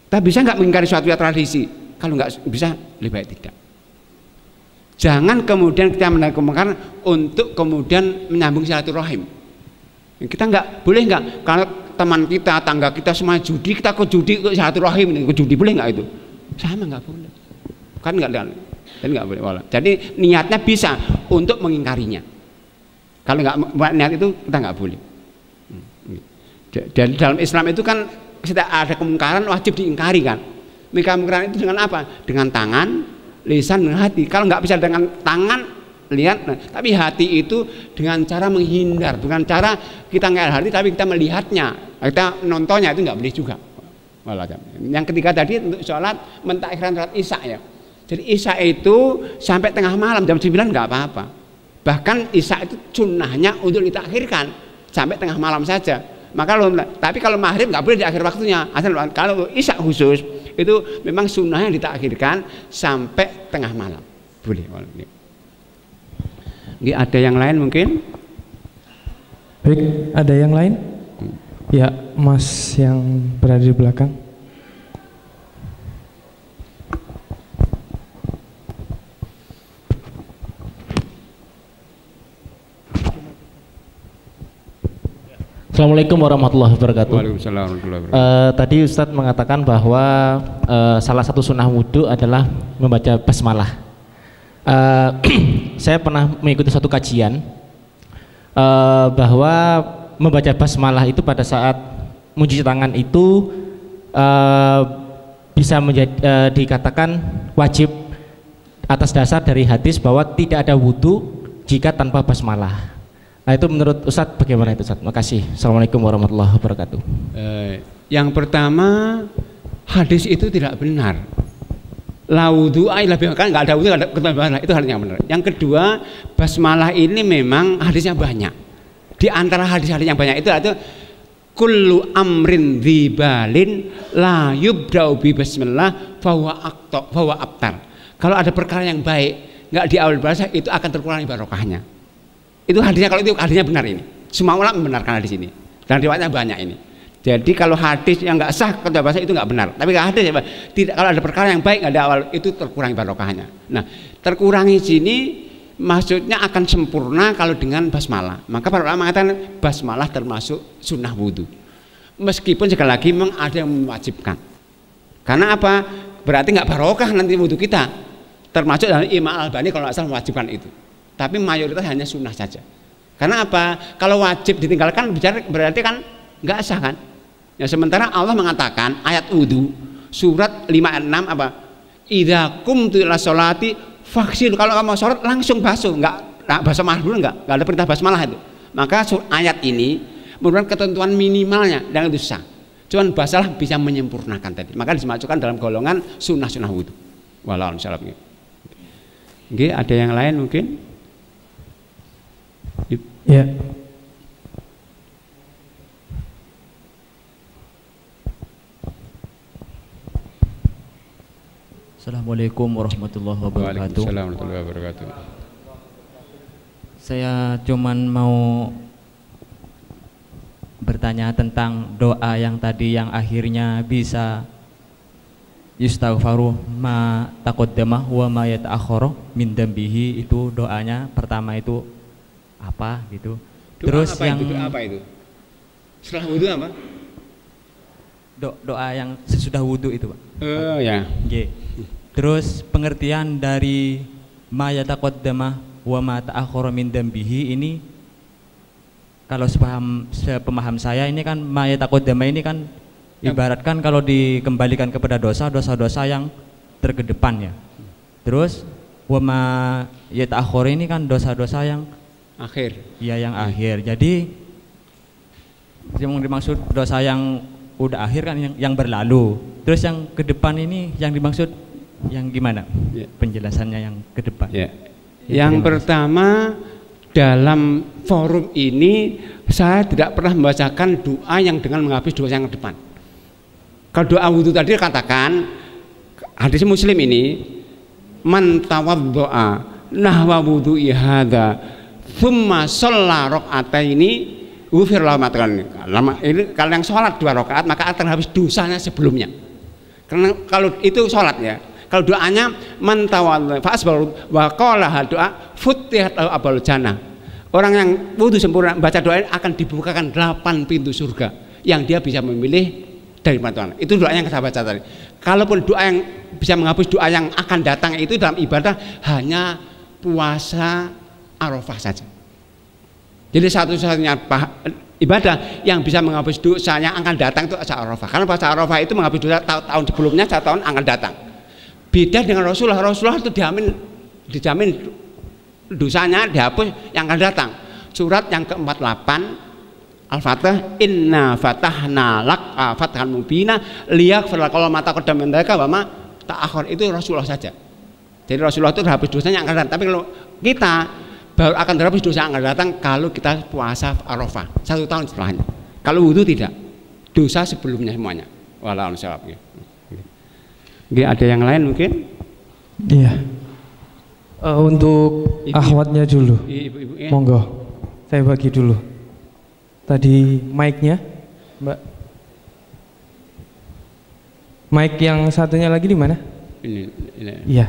Tapi bisa nggak mengingkari suatu tradisi? Kalau nggak bisa, lebih baik tidak. Jangan kemudian kita mendatangi kemungkaran untuk kemudian menyambung silaturahim. Kita nggak boleh nggak kalau teman kita, tangga kita semua judi, kita ke judi, ke silaturahim, ke judi, boleh nggak itu? Sama nggak boleh, kan nggak boleh. Jadi niatnya bisa untuk mengingkarinya. Kalau nggak niat itu kita nggak boleh. Dan dalam Islam itu kan setiap ada kemungkaran wajib diingkari kan. Kemungkaran itu dengan apa? Dengan tangan, lisan, dan hati. Kalau nggak bisa dengan tangan, lihat, tapi hati itu dengan cara menghindar, bukan cara kita nggak hati, tapi kita melihatnya, kita nontonnya, itu nggak boleh juga. Yang ketiga tadi untuk sholat mentakhirkan sholat isya ya. Jadi isya itu sampai tengah malam jam 9 nggak apa-apa. Bahkan isya itu sunnahnya untuk ditakhirkan sampai tengah malam saja. Tapi kalau maghrib nggak boleh di akhir waktunya. Kalau isya khusus itu memang sunnahnya ditakhirkan sampai tengah malam. Boleh. Ada yang lain mungkin? Baik, ada yang lain? Ya, Mas yang berada di belakang. Assalamualaikum warahmatullahi wabarakatuh. Waalaikumsalam warahmatullahi wabarakatuh. Tadi Ustadz mengatakan bahwa salah satu sunnah wudhu adalah membaca basmalah. Saya pernah mengikuti suatu kajian bahwa membaca basmalah itu pada saat mencuci tangan itu bisa dikatakan wajib atas dasar dari hadis bahwa tidak ada wudhu jika tanpa basmalah. Nah itu menurut Ustadz bagaimana itu Ustadz? Makasih. Assalamualaikum warahmatullahi wabarakatuh. Yang pertama, hadis itu tidak benar. La wudu'a illa bihi, kan nggak ada wudhu, nggak ada basmalah, itu hadis yang benar. Yang kedua, basmalah ini memang hadisnya banyak. Di antara hadis-hadis yang banyak itu ada kullu amrin dzibalin la yubda'u bi bismillah fahuwa abtar. Kalau ada perkara yang baik nggak di awal bahasa itu akan terkurangi barokahnya. Itu hadisnya, kalau itu hadisnya benar ini. Semua ulama membenarkan hadis ini dan riwayatnya banyak ini. Jadi kalau hadis yang nggak sah kata bahasa itu nggak benar. Tapi kalau hadis tidak, kalau ada perkara yang baik nggak ada awal itu terkurangi barokahnya. Nah, terkurangi sini maksudnya akan sempurna kalau dengan basmalah. Maka para ulama mengatakan basmalah termasuk sunnah wudhu. Meskipun sekali lagi memang ada yang mewajibkan. Karena apa? Berarti nggak barokah nanti wudhu kita. Termasuk dalam Imam Al-Albani kalau nggak salah mewajibkan itu. Tapi mayoritas hanya sunnah saja. Karena apa? Kalau wajib ditinggalkan berarti kan nggak sah kan? Ya, sementara Allah mengatakan ayat wudhu surat 5 ayat 6 apa? Idza qumtu ila sholati faghsil, kalau kamu sholat langsung basuh, nggak basmalah dulu, nggak ada perintah basmalah itu. Maka ayat ini merupakan ketentuan minimalnya dan itu sah. Cuman basmalah bisa menyempurnakan tadi. Maka dimasukkan dalam golongan sunnah-sunnah wudhu. Wallahu a'lam. Oke, ada yang lain mungkin? Ya. Assalamualaikum warahmatullahi wabarakatuh. Waalaikumsalam warahmatullahi wabarakatuh. Saya cuman mau bertanya tentang doa yang tadi yang akhirnya bisa yustaghfaru ma taqaddama wa ma yata'akhkharu min dambihi, itu doanya pertama itu apa gitu. Doa terus apa yang itu? Doa apa itu? Setelah wudhu apa? Doa yang sesudah wudhu itu, Pak. Ya. Oke. Terus pengertian dari ma yataqaddama wa ma ta'akhkhara min dambihi ini, kalau sepemaham saya ini kan ma yataqaddama ini kan ibaratkan kalau dikembalikan kepada dosa-dosa yang terkedepan ya. Terus wa ma yata'akhkhara ini kan dosa-dosa yang akhir. Iya, yang akhir. Jadi yang dimaksud dosa yang udah akhir kan yang berlalu. Terus yang ke depan ini yang dimaksud yang gimana? Ya. Penjelasannya yang ke depan. Ya. Yang pertama, dalam forum ini saya tidak pernah membacakan doa yang dengan menghapus dosa yang ke depan. Kalau doa wudhu tadi katakan hadis Muslim ini, man tawaddoa nahwa wudhu'i hadza thumma shalla raka'ataini ghufir lahu ma taqaddama. Ini kalau yang sholat 2 rakaat maka akan habis dosanya sebelumnya. Karena kalau itu sholat ya. Kalau doanya man tawaddoa fa asbahu wa qala doa futihat lahu abwabul jannah. Orang yang wudhu sempurna baca doa ini akan dibukakan 8 pintu surga yang dia bisa memilih dari Tuhan. Itu doa yang saya baca tadi. Kalaupun doa yang bisa menghapus doa yang akan datang itu dalam ibadah hanya puasa Arafah saja. Jadi satu-satunya ibadah yang bisa menghapus dosa yang akan datang itu puasa Arafah. Karena puasa Arafah itu menghapus dosa tahun sebelumnya, 1 tahun akan datang. Beda dengan Rasulullah. Rasulullah itu dijamin dosanya dihapus yang akan datang. Surat yang ke-48 Al-Fatihah, inna fatahna lak fathan mubina liyaghfir laka ma taqaddama min dzalika wa ma ta'akhkhar. Itu Rasulullah saja. Jadi Rasulullah itu dihapus dosanya yang akan datang. Tapi kalau kita baru akan terhapus dosa yang akan datang kalau kita puasa Arafah 1 tahun setelahnya. Kalau wudhu tidak, dosa sebelumnya semuanya. Wallahu a'lam. Ada yang lain mungkin? Iya. Untuk akhwatnya dulu. Ibu-ibu ya. Monggo. Saya bagi dulu. Tadi mic-nya, Mbak. Mic yang satunya lagi di mana? Ini. Iya.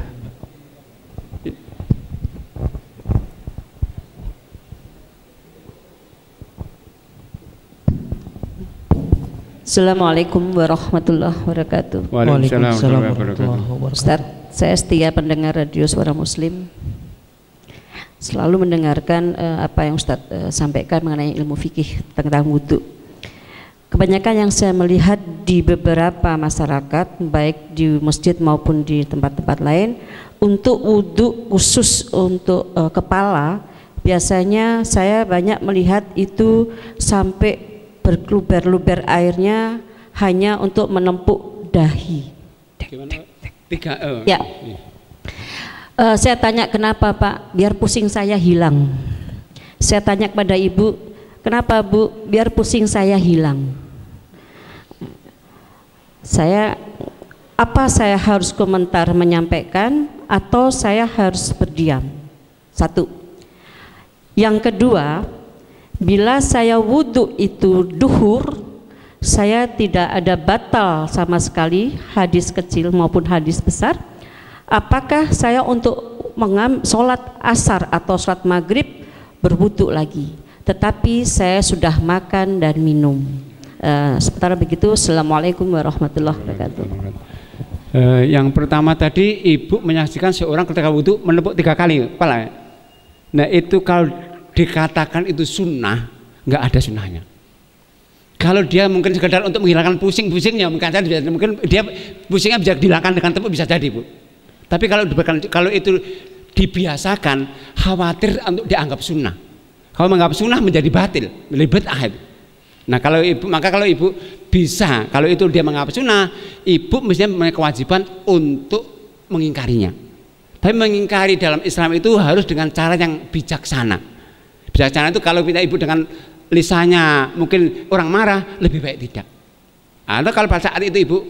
Assalamualaikum warahmatullahi wabarakatuh. Waalaikumsalam warahmatullahi wabarakatuh. Ustaz, saya setia pendengar radio Suara Muslim. Selalu mendengarkan apa yang Ustaz sampaikan mengenai ilmu fikih tentang wudhu. kebanyakan yang saya melihat di beberapa masyarakat, baik di masjid maupun di tempat-tempat lain, untuk wudhu khusus untuk kepala, biasanya saya banyak melihat itu sampai berluber-luber airnya hanya untuk menempuk dahi. Ya. Saya tanya kenapa Pak, biar pusing saya hilang. Saya tanya kepada ibu, kenapa Bu, biar pusing saya hilang. Apa saya harus komentar menyampaikan atau saya harus berdiam? Satu. Yang kedua, bila saya wudhu itu duhur, saya tidak ada batal sama sekali, hadis kecil maupun hadis besar. Apakah saya untuk sholat asar atau sholat maghrib berwudhu lagi? Tetapi saya sudah makan dan minum. Sementara begitu, Assalamualaikum warahmatullahi wabarakatuh. Yang pertama tadi ibu menyaksikan seorang ketika wudhu menepuk 3 kali kepala. Nah itu kalau dikatakan itu sunnah, nggak ada sunnahnya. Kalau dia mungkin sekedar untuk menghilangkan pusing-pusingnya, mungkin dia pusingnya bisa dihilangkan dengan tepuk, bisa jadi Bu. Tapi kalau itu dibiasakan, khawatir untuk dianggap sunnah. Kalau menganggap sunnah menjadi batil, lebih bid'ah. Nah kalau ibu bisa, kalau itu dia menganggap sunnah, ibu mestinya mempunyai kewajiban untuk mengingkarinya. Tapi mengingkari dalam Islam itu harus dengan cara yang bijaksana. Bijaksana itu kalau kita ibu dengan lisannya mungkin orang marah, lebih baik tidak. Atau kalau pada saat itu ibu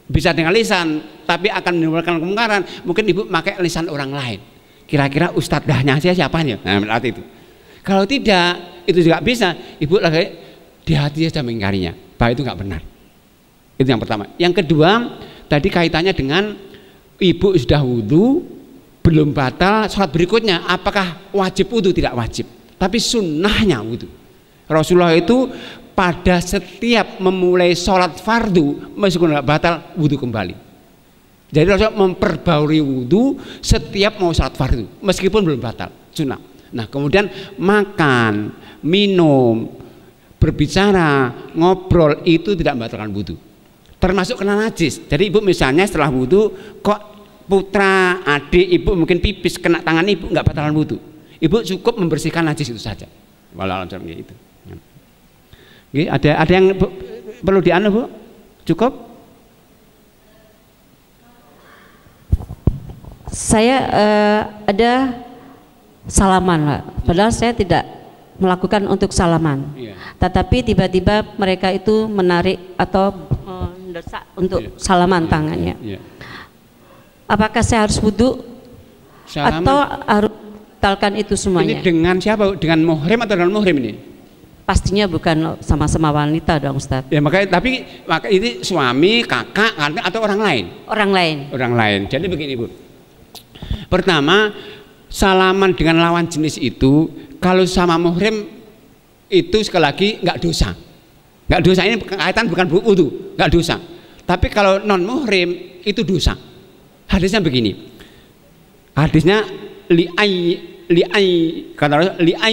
bisa dengan lisan tapi akan menimbulkan kemungkaran, mungkin ibu pakai lisan orang lain. Kira-kira ustadz dahnya siapanya? Nah berarti itu. Kalau tidak, itu juga bisa. Ibu lagi di hati saja mengingkarinya, bahwa itu nggak benar. Itu yang pertama. Yang kedua, tadi kaitannya dengan ibu sudah wudhu, belum batal sholat berikutnya, apakah wajib wudhu? Tidak wajib, tapi sunnahnya wudhu. Rasulullah itu pada setiap memulai sholat fardu, meskipun tidak batal, wudhu kembali. Jadi Rasulullah memperbarui wudhu setiap mau sholat fardu, meskipun belum batal, sunnah. Nah kemudian makan, minum, berbicara, ngobrol itu tidak membatalkan wudhu, termasuk kena najis. Jadi ibu misalnya setelah wudhu kok putra, adik ibu mungkin pipis kena tangan ibu, nggak batalkan wudhu. Ibu cukup membersihkan najis itu saja. Walau itu. Ada yang perlu dianu Bu? Cukup? Saya ada salaman Pak. Padahal saya tidak melakukan untuk salaman, tetapi tiba-tiba mereka itu menarik atau mendesak untuk salaman tangannya. Apakah saya harus wudhu atau harus batalkan itu semuanya? Ini dengan siapa? Dengan muhrim atau dengan muhrim ini? Pastinya bukan sama-sama wanita dong Ustaz. Ya maka ini suami, kakak, anak atau orang lain? Orang lain. Orang lain. Jadi begini Bu. Pertama, salaman dengan lawan jenis itu kalau sama muhrim itu sekali lagi nggak dosa, nggak dosa. Ini kaitan bukan wudhu, nggak dosa. Tapi kalau non muhrim itu dosa. Hadisnya begini, hadisnya li'ay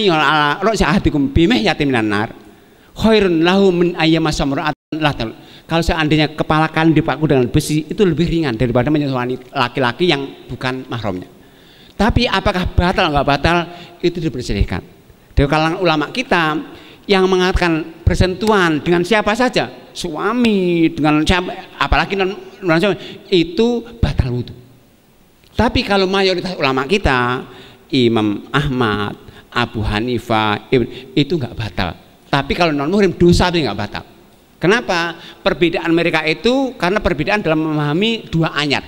ala ra'sahatikum bimeh yatim nanar khairun lahu min ayyamassamra'atan latal. Kalau seandainya kepala kalian dipaku dengan besi itu lebih ringan daripada menyentuh laki-laki yang bukan mahramnya. Tapi apakah batal nggak batal itu diperselisihkan. Dari kalangan ulama kita yang mengatakan bersentuhan dengan siapa saja, suami dengan siapa, apalagi non suami, itu batal wudhu. Tapi kalau mayoritas ulama kita, Imam Ahmad, Abu Hanifah, itu nggak batal. Tapi kalau non muhrim dosa itu nggak batal. Kenapa? Perbedaan mereka itu karena perbedaan dalam memahami 2 ayat.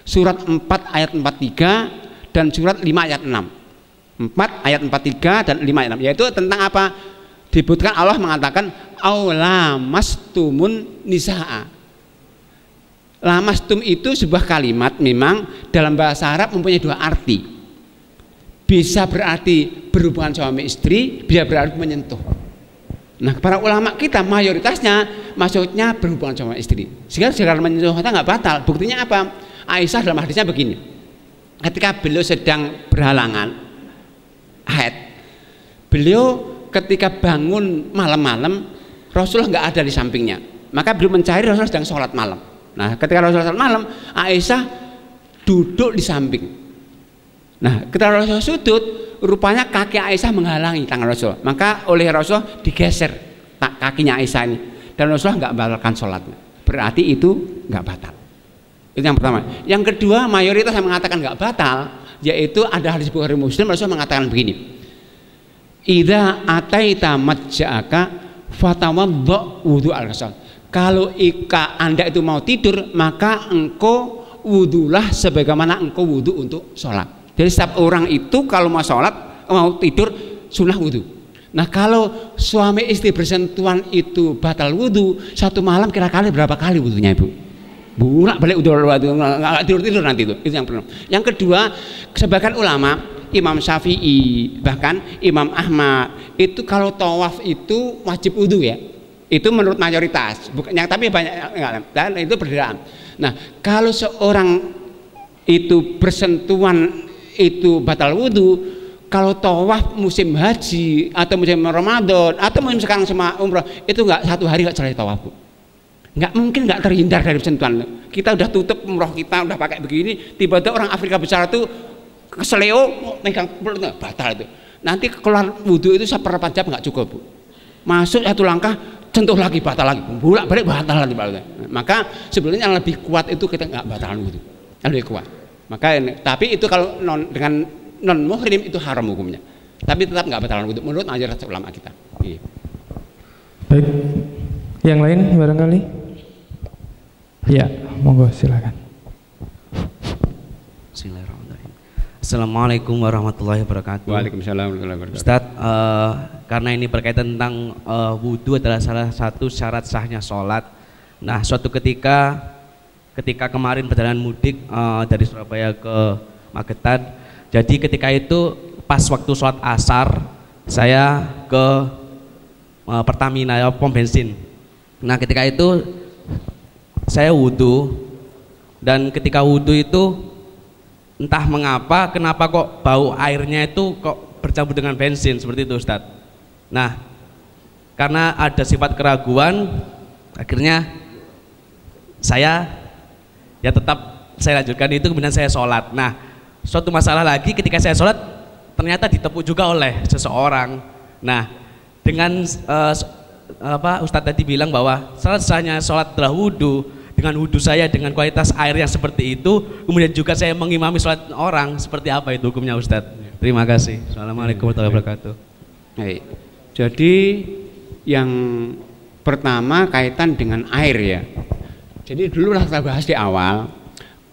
Surat 4 ayat 43 dan surat 5 ayat 6. 4 ayat 43 dan 5 ayat 6, yaitu tentang apa? Disebutkan Allah mengatakan aulamastumun nisaa. Lamastum itu sebuah kalimat memang dalam bahasa Arab mempunyai 2 arti. Bisa berarti berhubungan suami istri, bisa berarti menyentuh. Nah para ulama kita mayoritasnya maksudnya berhubungan suami istri. Sehingga segala menyentuh kita nggak batal. Buktinya apa? Aisyah dalam hadisnya begini. Ketika beliau sedang berhalangan haid, beliau ketika bangun malam-malam Rasulullah nggak ada di sampingnya, maka belum mencari Rasulullah sedang sholat malam. Nah ketika Rasulullah sholat malam, Aisyah duduk di samping. Nah ketika Rasulullah sujud, rupanya kaki Aisyah menghalangi tangan Rasulullah, maka oleh Rasulullah digeser kakinya Aisyah ini, dan Rasulullah nggak batalkan sholatnya. Berarti itu nggak batal. Itu yang pertama. Yang kedua, mayoritas yang mengatakan nggak batal, yaitu ada hadis Bukhari Muslim, Rasulullah mengatakan begini, idza ataita majja'aka fatawaddo wudu al-ghusl. Kalau Anda itu mau tidur, maka engkau wudulah sebagaimana engkau wudu untuk sholat. Jadi setiap orang itu kalau mau sholat, mau tidur, sunnah wudu. Nah kalau suami istri bersentuhan itu batal wudu, satu malam kira-kira berapa kali wudunya ibu? Bolak balik nggak tidur nanti itu yang pertama. Yang kedua, sebagian ulama, Imam Syafi'i, bahkan Imam Ahmad, itu kalau tawaf itu wajib wudu ya. Itu menurut mayoritas, bukan yang tapi banyak dan itu perbedaan. Nah, kalau seorang itu bersentuhan itu batal wudu, kalau tawaf musim haji atau musim Ramadan atau musim sekarang sama umroh, itu nggak satu hari nggak selesai tawaf, Bu. Nggak mungkin nggak terhindar dari sentuhan. Kita udah tutup umroh kita, udah pakai begini, tiba-tiba orang Afrika besar itu keseleo megang batal itu. Nanti keluar wudhu itu seperempat jam nggak cukup, Bu. Masuk satu langkah, sentuh lagi batal lagi, bolak balik batal lagi. Maka sebenarnya yang lebih kuat itu kita nggak batalan wudhu, yang lebih kuat. Maka tapi itu kalau dengan non muhrim itu haram hukumnya. Tapi tetap nggak batalan wudhu menurut ajaran ulama kita. Iya. Baik, yang lain barangkali? Ya, monggo silakan. Bismillahirrahmanirrahim. Assalamualaikum warahmatullahi wabarakatuh. Waalaikumsalam warahmatullahi wabarakatuh. Ustadz, karena ini berkaitan tentang wudhu adalah salah satu syarat sahnya sholat. Nah, suatu ketika kemarin perjalanan mudik dari Surabaya ke Magetan, jadi ketika itu pas waktu sholat asar saya ke Pertamina, pom bensin. Nah, ketika itu saya wudhu, dan ketika wudhu itu entah mengapa, kenapa kok bau airnya itu kok bercampur dengan bensin seperti itu, Ustadz. Nah, karena ada sifat keraguan, akhirnya saya tetap saya lanjutkan itu, kemudian saya sholat. Nah, suatu masalah lagi ketika saya sholat ternyata ditepuk juga oleh seseorang. Nah, dengan Ustadz tadi bilang bahwa salah satunya sholat adalah wudhu, dengan wudhu saya dengan kualitas air yang seperti itu, kemudian juga saya mengimami sholat orang, seperti apa itu hukumnya, Ustadz? Terima kasih. Assalamualaikum warahmatullahi wabarakatuh. Jadi yang pertama kaitan dengan air ya. Jadi dulu kita bahas di awal,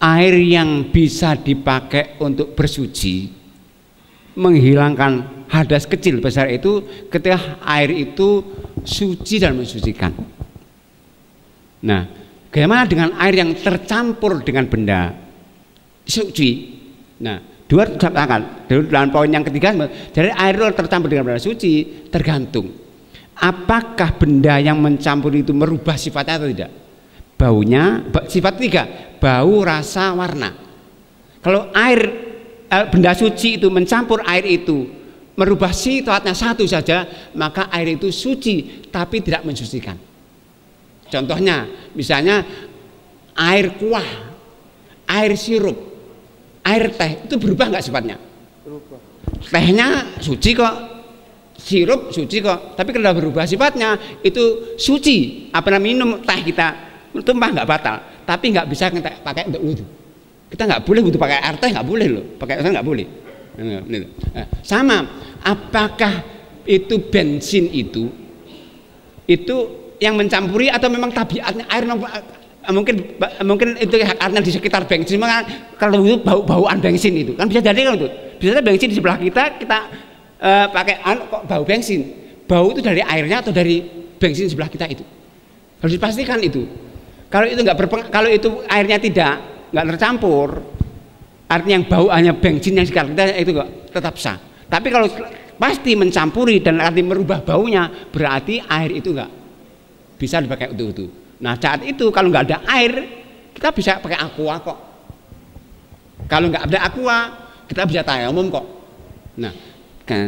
air yang bisa dipakai untuk bersuci, menghilangkan hadas kecil besar itu ketika air itu suci dan mensucikan. Nah, bagaimana dengan air yang tercampur dengan benda suci? Nah, dua katakan dalam poin yang ketiga, jadi air itu tercampur dengan benda suci tergantung apakah benda yang mencampur itu merubah sifatnya atau tidak. Baunya, sifat tiga, bau, rasa, warna. Kalau air benda suci itu mencampur air itu merubah sifatnya satu saja, maka air itu suci tapi tidak mensucikan. Contohnya, misalnya air kuah, air sirup, air teh itu berubah nggak sifatnya? Berubah. Tehnya suci kok, sirup suci kok, tapi kalau berubah sifatnya itu suci. Apa namanya, minum teh kita tumpah nggak batal, tapi nggak bisa kita pakai untuk wudhu. Kita nggak boleh wudhu pakai air teh, nggak boleh loh, pakai air nggak boleh. Sama, apakah itu bensin itu yang mencampuri atau memang tabiatnya air, mungkin itu karena di sekitar bensin, maka kalau itu bau-bauan bensin itu kan bisa jadi kan itu, bisa bensin di sebelah kita pakai kok bau bensin, bau itu dari airnya atau dari bensin sebelah kita itu harus dipastikan itu. Kalau itu kalau itu airnya nggak tercampur, artinya yang bau hanya bensin yang sekitar kita itu kok tetap sah. Tapi kalau pasti mencampuri dan arti merubah baunya, berarti air itu nggak bisa dipakai untuk itu. Nah, saat itu kalau nggak ada air, kita bisa pakai aqua kok. Kalau nggak ada aqua, kita bisa tayamum kok. Nah,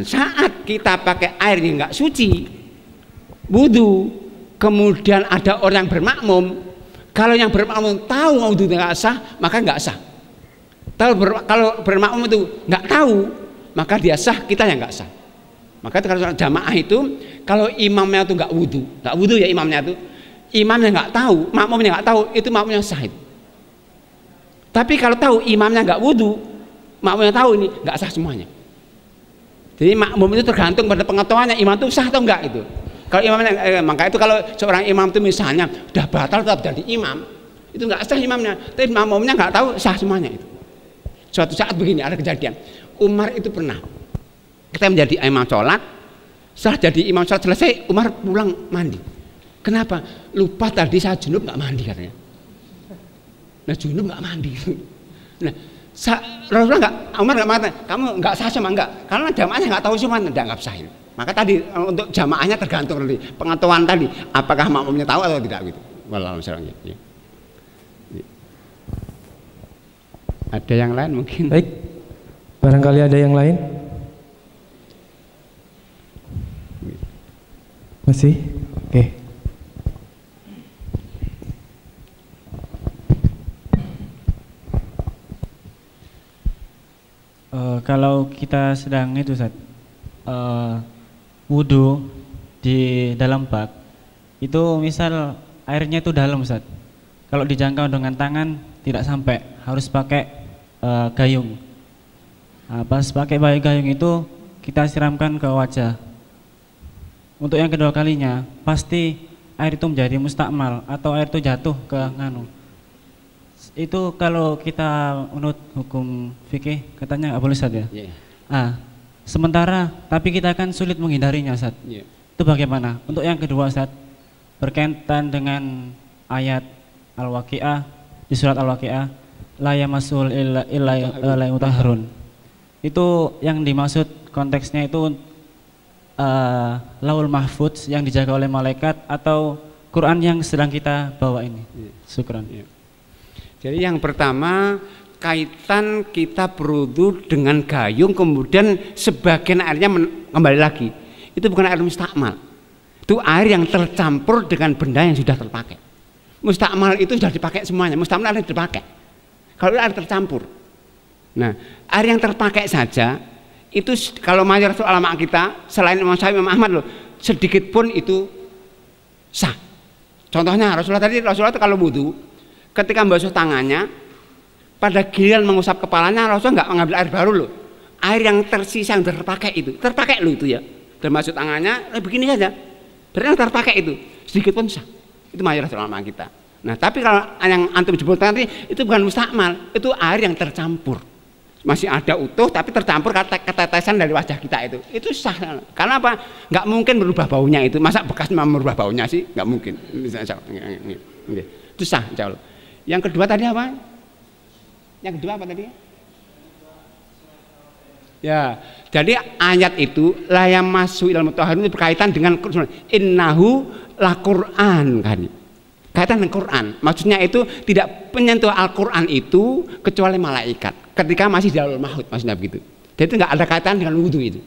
saat kita pakai air yang nggak suci, wudhu, kemudian ada orang bermakmum, kalau yang bermakmum tahu wudhu nggak sah, maka nggak sah. Kalau bermakmum itu nggak tahu, maka dia sah, kita yang nggak sah. Maka kalau jamaah itu, kalau imamnya itu nggak wudhu ya imamnya nggak tahu, makmumnya nggak tahu, itu makmumnya sah itu. Tapi kalau tahu imamnya nggak wudhu, makmumnya tahu, ini nggak sah semuanya. Jadi makmum itu tergantung pada pengetahuannya imam itu sah atau enggak itu. Kalau imamnya, maka itu kalau seorang imam itu misalnya udah batal tetap jadi imam, itu nggak sah imamnya. Tapi makmumnya nggak tahu, sah semuanya itu. Suatu saat begini ada kejadian, Umar itu pernah kita menjadi imam sholat, setelah jadi imam sholat selesai, Umar pulang mandi. Kenapa? Lupa tadi saya junub nggak mandi katanya. Nah junub nggak mandi. Nah Rasulullah Umar nggak mengatakan kamu nggak sah sama enggak, karena jamaahnya nggak tahu semua, dianggap sah. Maka tadi untuk jamaahnya tergantung dari pengetahuan tadi, apakah makmumnya tahu atau tidak gitu. Wallahu a'lam. Ya. Ada yang lain mungkin? Baik, barangkali ada yang lain? Masih? Oke. Kalau kita sedang itu Ustaz, wudhu di dalam bak, itu misal airnya itu dalam Ustaz, kalau dijangkau dengan tangan tidak sampai, harus pakai gayung. Nah, pas pakai gayung itu kita siramkan ke wajah. Untuk yang kedua kalinya pasti air itu menjadi mustakmal atau air itu jatuh ke nganu. Itu kalau kita menurut hukum fikih katanya nggak boleh Ustaz ya. Sementara tapi kita kan sulit menghindarinya Ustaz. Itu bagaimana? Untuk yang kedua Ustaz, berkaitan dengan ayat Al-Waqi'ah, di surat Al-Waqi'ah, la yamassul illa mutahharun. Itu yang dimaksud konteksnya itu Laul Mahfudz yang dijaga oleh malaikat atau Quran yang sedang kita bawa ini. Syukran. Jadi yang pertama kaitan kita berwudu dengan gayung, kemudian sebagian airnya kembali lagi. Itu bukan air mustakmal. Itu air yang tercampur dengan benda yang sudah terpakai. Mustakmal itu sudah dipakai semuanya. Mustakmal air dipakai. Kalau air tercampur. Nah, air yang terpakai saja itu kalau mayoritas ulama kita selain Imam Syafi'i, Imam Ahmad loh, sedikit pun itu sah. Contohnya Rasulullah itu kalau wudu, ketika membasuh tangannya, pada giliran mengusap kepalanya, Rasulullah nggak mengambil air baru loh. Air yang tersisa yang terpakai loh itu ya. Dan masuk tangannya, begini saja. Berarti yang terpakai itu sedikit pun sah. Itu mayoritas ulama kita. Nah, tapi kalau yang antum sebutkan tadi itu bukan mustakmal, itu air yang tercampur. Masih ada utuh tapi tercampur ketetesan dari wajah kita itu sah. Karena apa? Nggak mungkin merubah baunya itu. Masa bekas memang merubah baunya sih? Nggak mungkin. Itu sah insya Allah. Yang kedua tadi apa? Yang kedua apa tadi? Ya, jadi ayat itu la yamassu ilal mutahharun itu berkaitan dengan innahu la Qur'an kan. Kaitan dengan Quran. Maksudnya itu tidak menyentuh Al-Qur'an itu kecuali malaikat. Ketika masih di Laul Mahfudz, maksudnya begitu. Jadi itu nggak ada kaitan dengan wudu itu.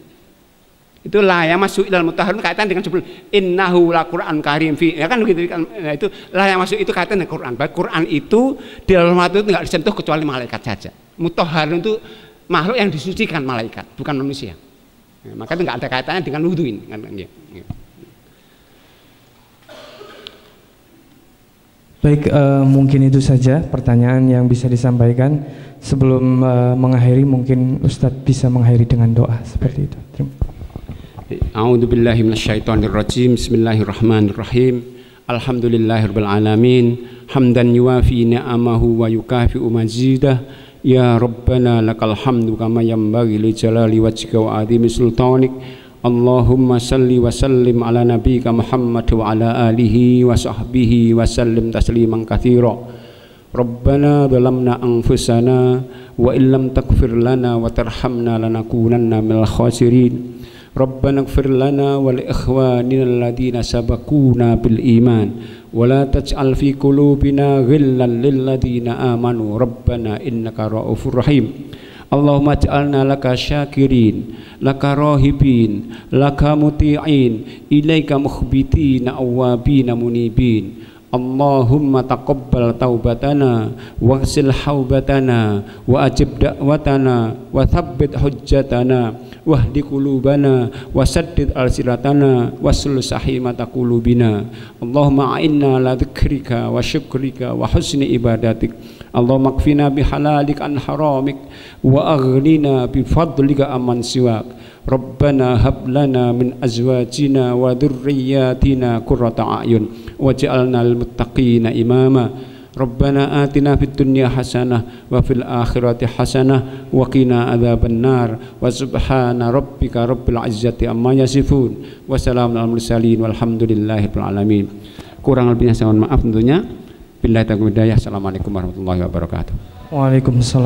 Itu la yamassu ilal mutahharun kaitan dengan sebelum innahu la Qur'an karim fi. Ya kan begitu kan. Nah, itu la yamassu itu kaitan dengan Quran. Baik Quran itu di Laul Mahfudz itu nggak disentuh kecuali malaikat saja. Mutahharun itu makhluk yang disucikan malaikat, bukan manusia. Nah, maka itu nggak ada kaitannya dengan wudu ini kan. Baik, mungkin itu saja pertanyaan yang bisa disampaikan. Sebelum mengakhiri, mungkin Ustadz bisa mengakhiri dengan doa seperti itu. A'udzubillahi minasyaitonirrajim. Bismillahirrahmanirrahim. Alhamdulillahirabbil alamin. Hamdan yuwafi ni'amahu wa yukafi'u mazidah. Ya Rabbana lakal hamdu kama yanbaghi li jalali wajhika wa 'azimi sultanik. Allahumma salli wa sallim ala nabiyyika Muhammad wa ala alihi wa sahbihi wa sallim tasliman katsira. Rabbana zalamna anfusana wa illam taghfir lana wa tarhamna lanakunanna minal khasirin. Rabbana ighfir lana wa li ikhwanina alladhina sabaquna bil iman wa la taj'al fi qulubina ghillan lil ladzina amanu rabbana innaka ra'ufur rahim. Allahumma ij'alna laka syakirin, laka rahibin, laka muti'in, ilaika mukhbitina awwabina munibin. Allahumma taqabbal taubatana waghsil haubatana wa ajib da'watana wa thabbit hujjatana wahdi qulubana wa saddid alsiratana waslul sahimata qulubina. Allahumma a'inna ala dzikrika wa syukrika wa husni ibadatik. Allahumma kfina bihalalik an haramik wa aghnina bi fadlika amman siwak. Rabbana hab lana min azwajina wa dhurriyyatina qurrata a'yun waj'alna lil muttaqina imama. Rabbana atina fid dunya hasanah wa fil akhirati hasanah wa qina adzabannar. Wa subhana rabbika rabbil izzati amma yasifun wa salamun alal mursalin walhamdulillahirabbil alamin. Kurang lebihnya saya mohon maaf tentunya. Billahi taufiq hidayah. Assalamualaikum warahmatullahi wabarakatuh. Waalaikumsalam.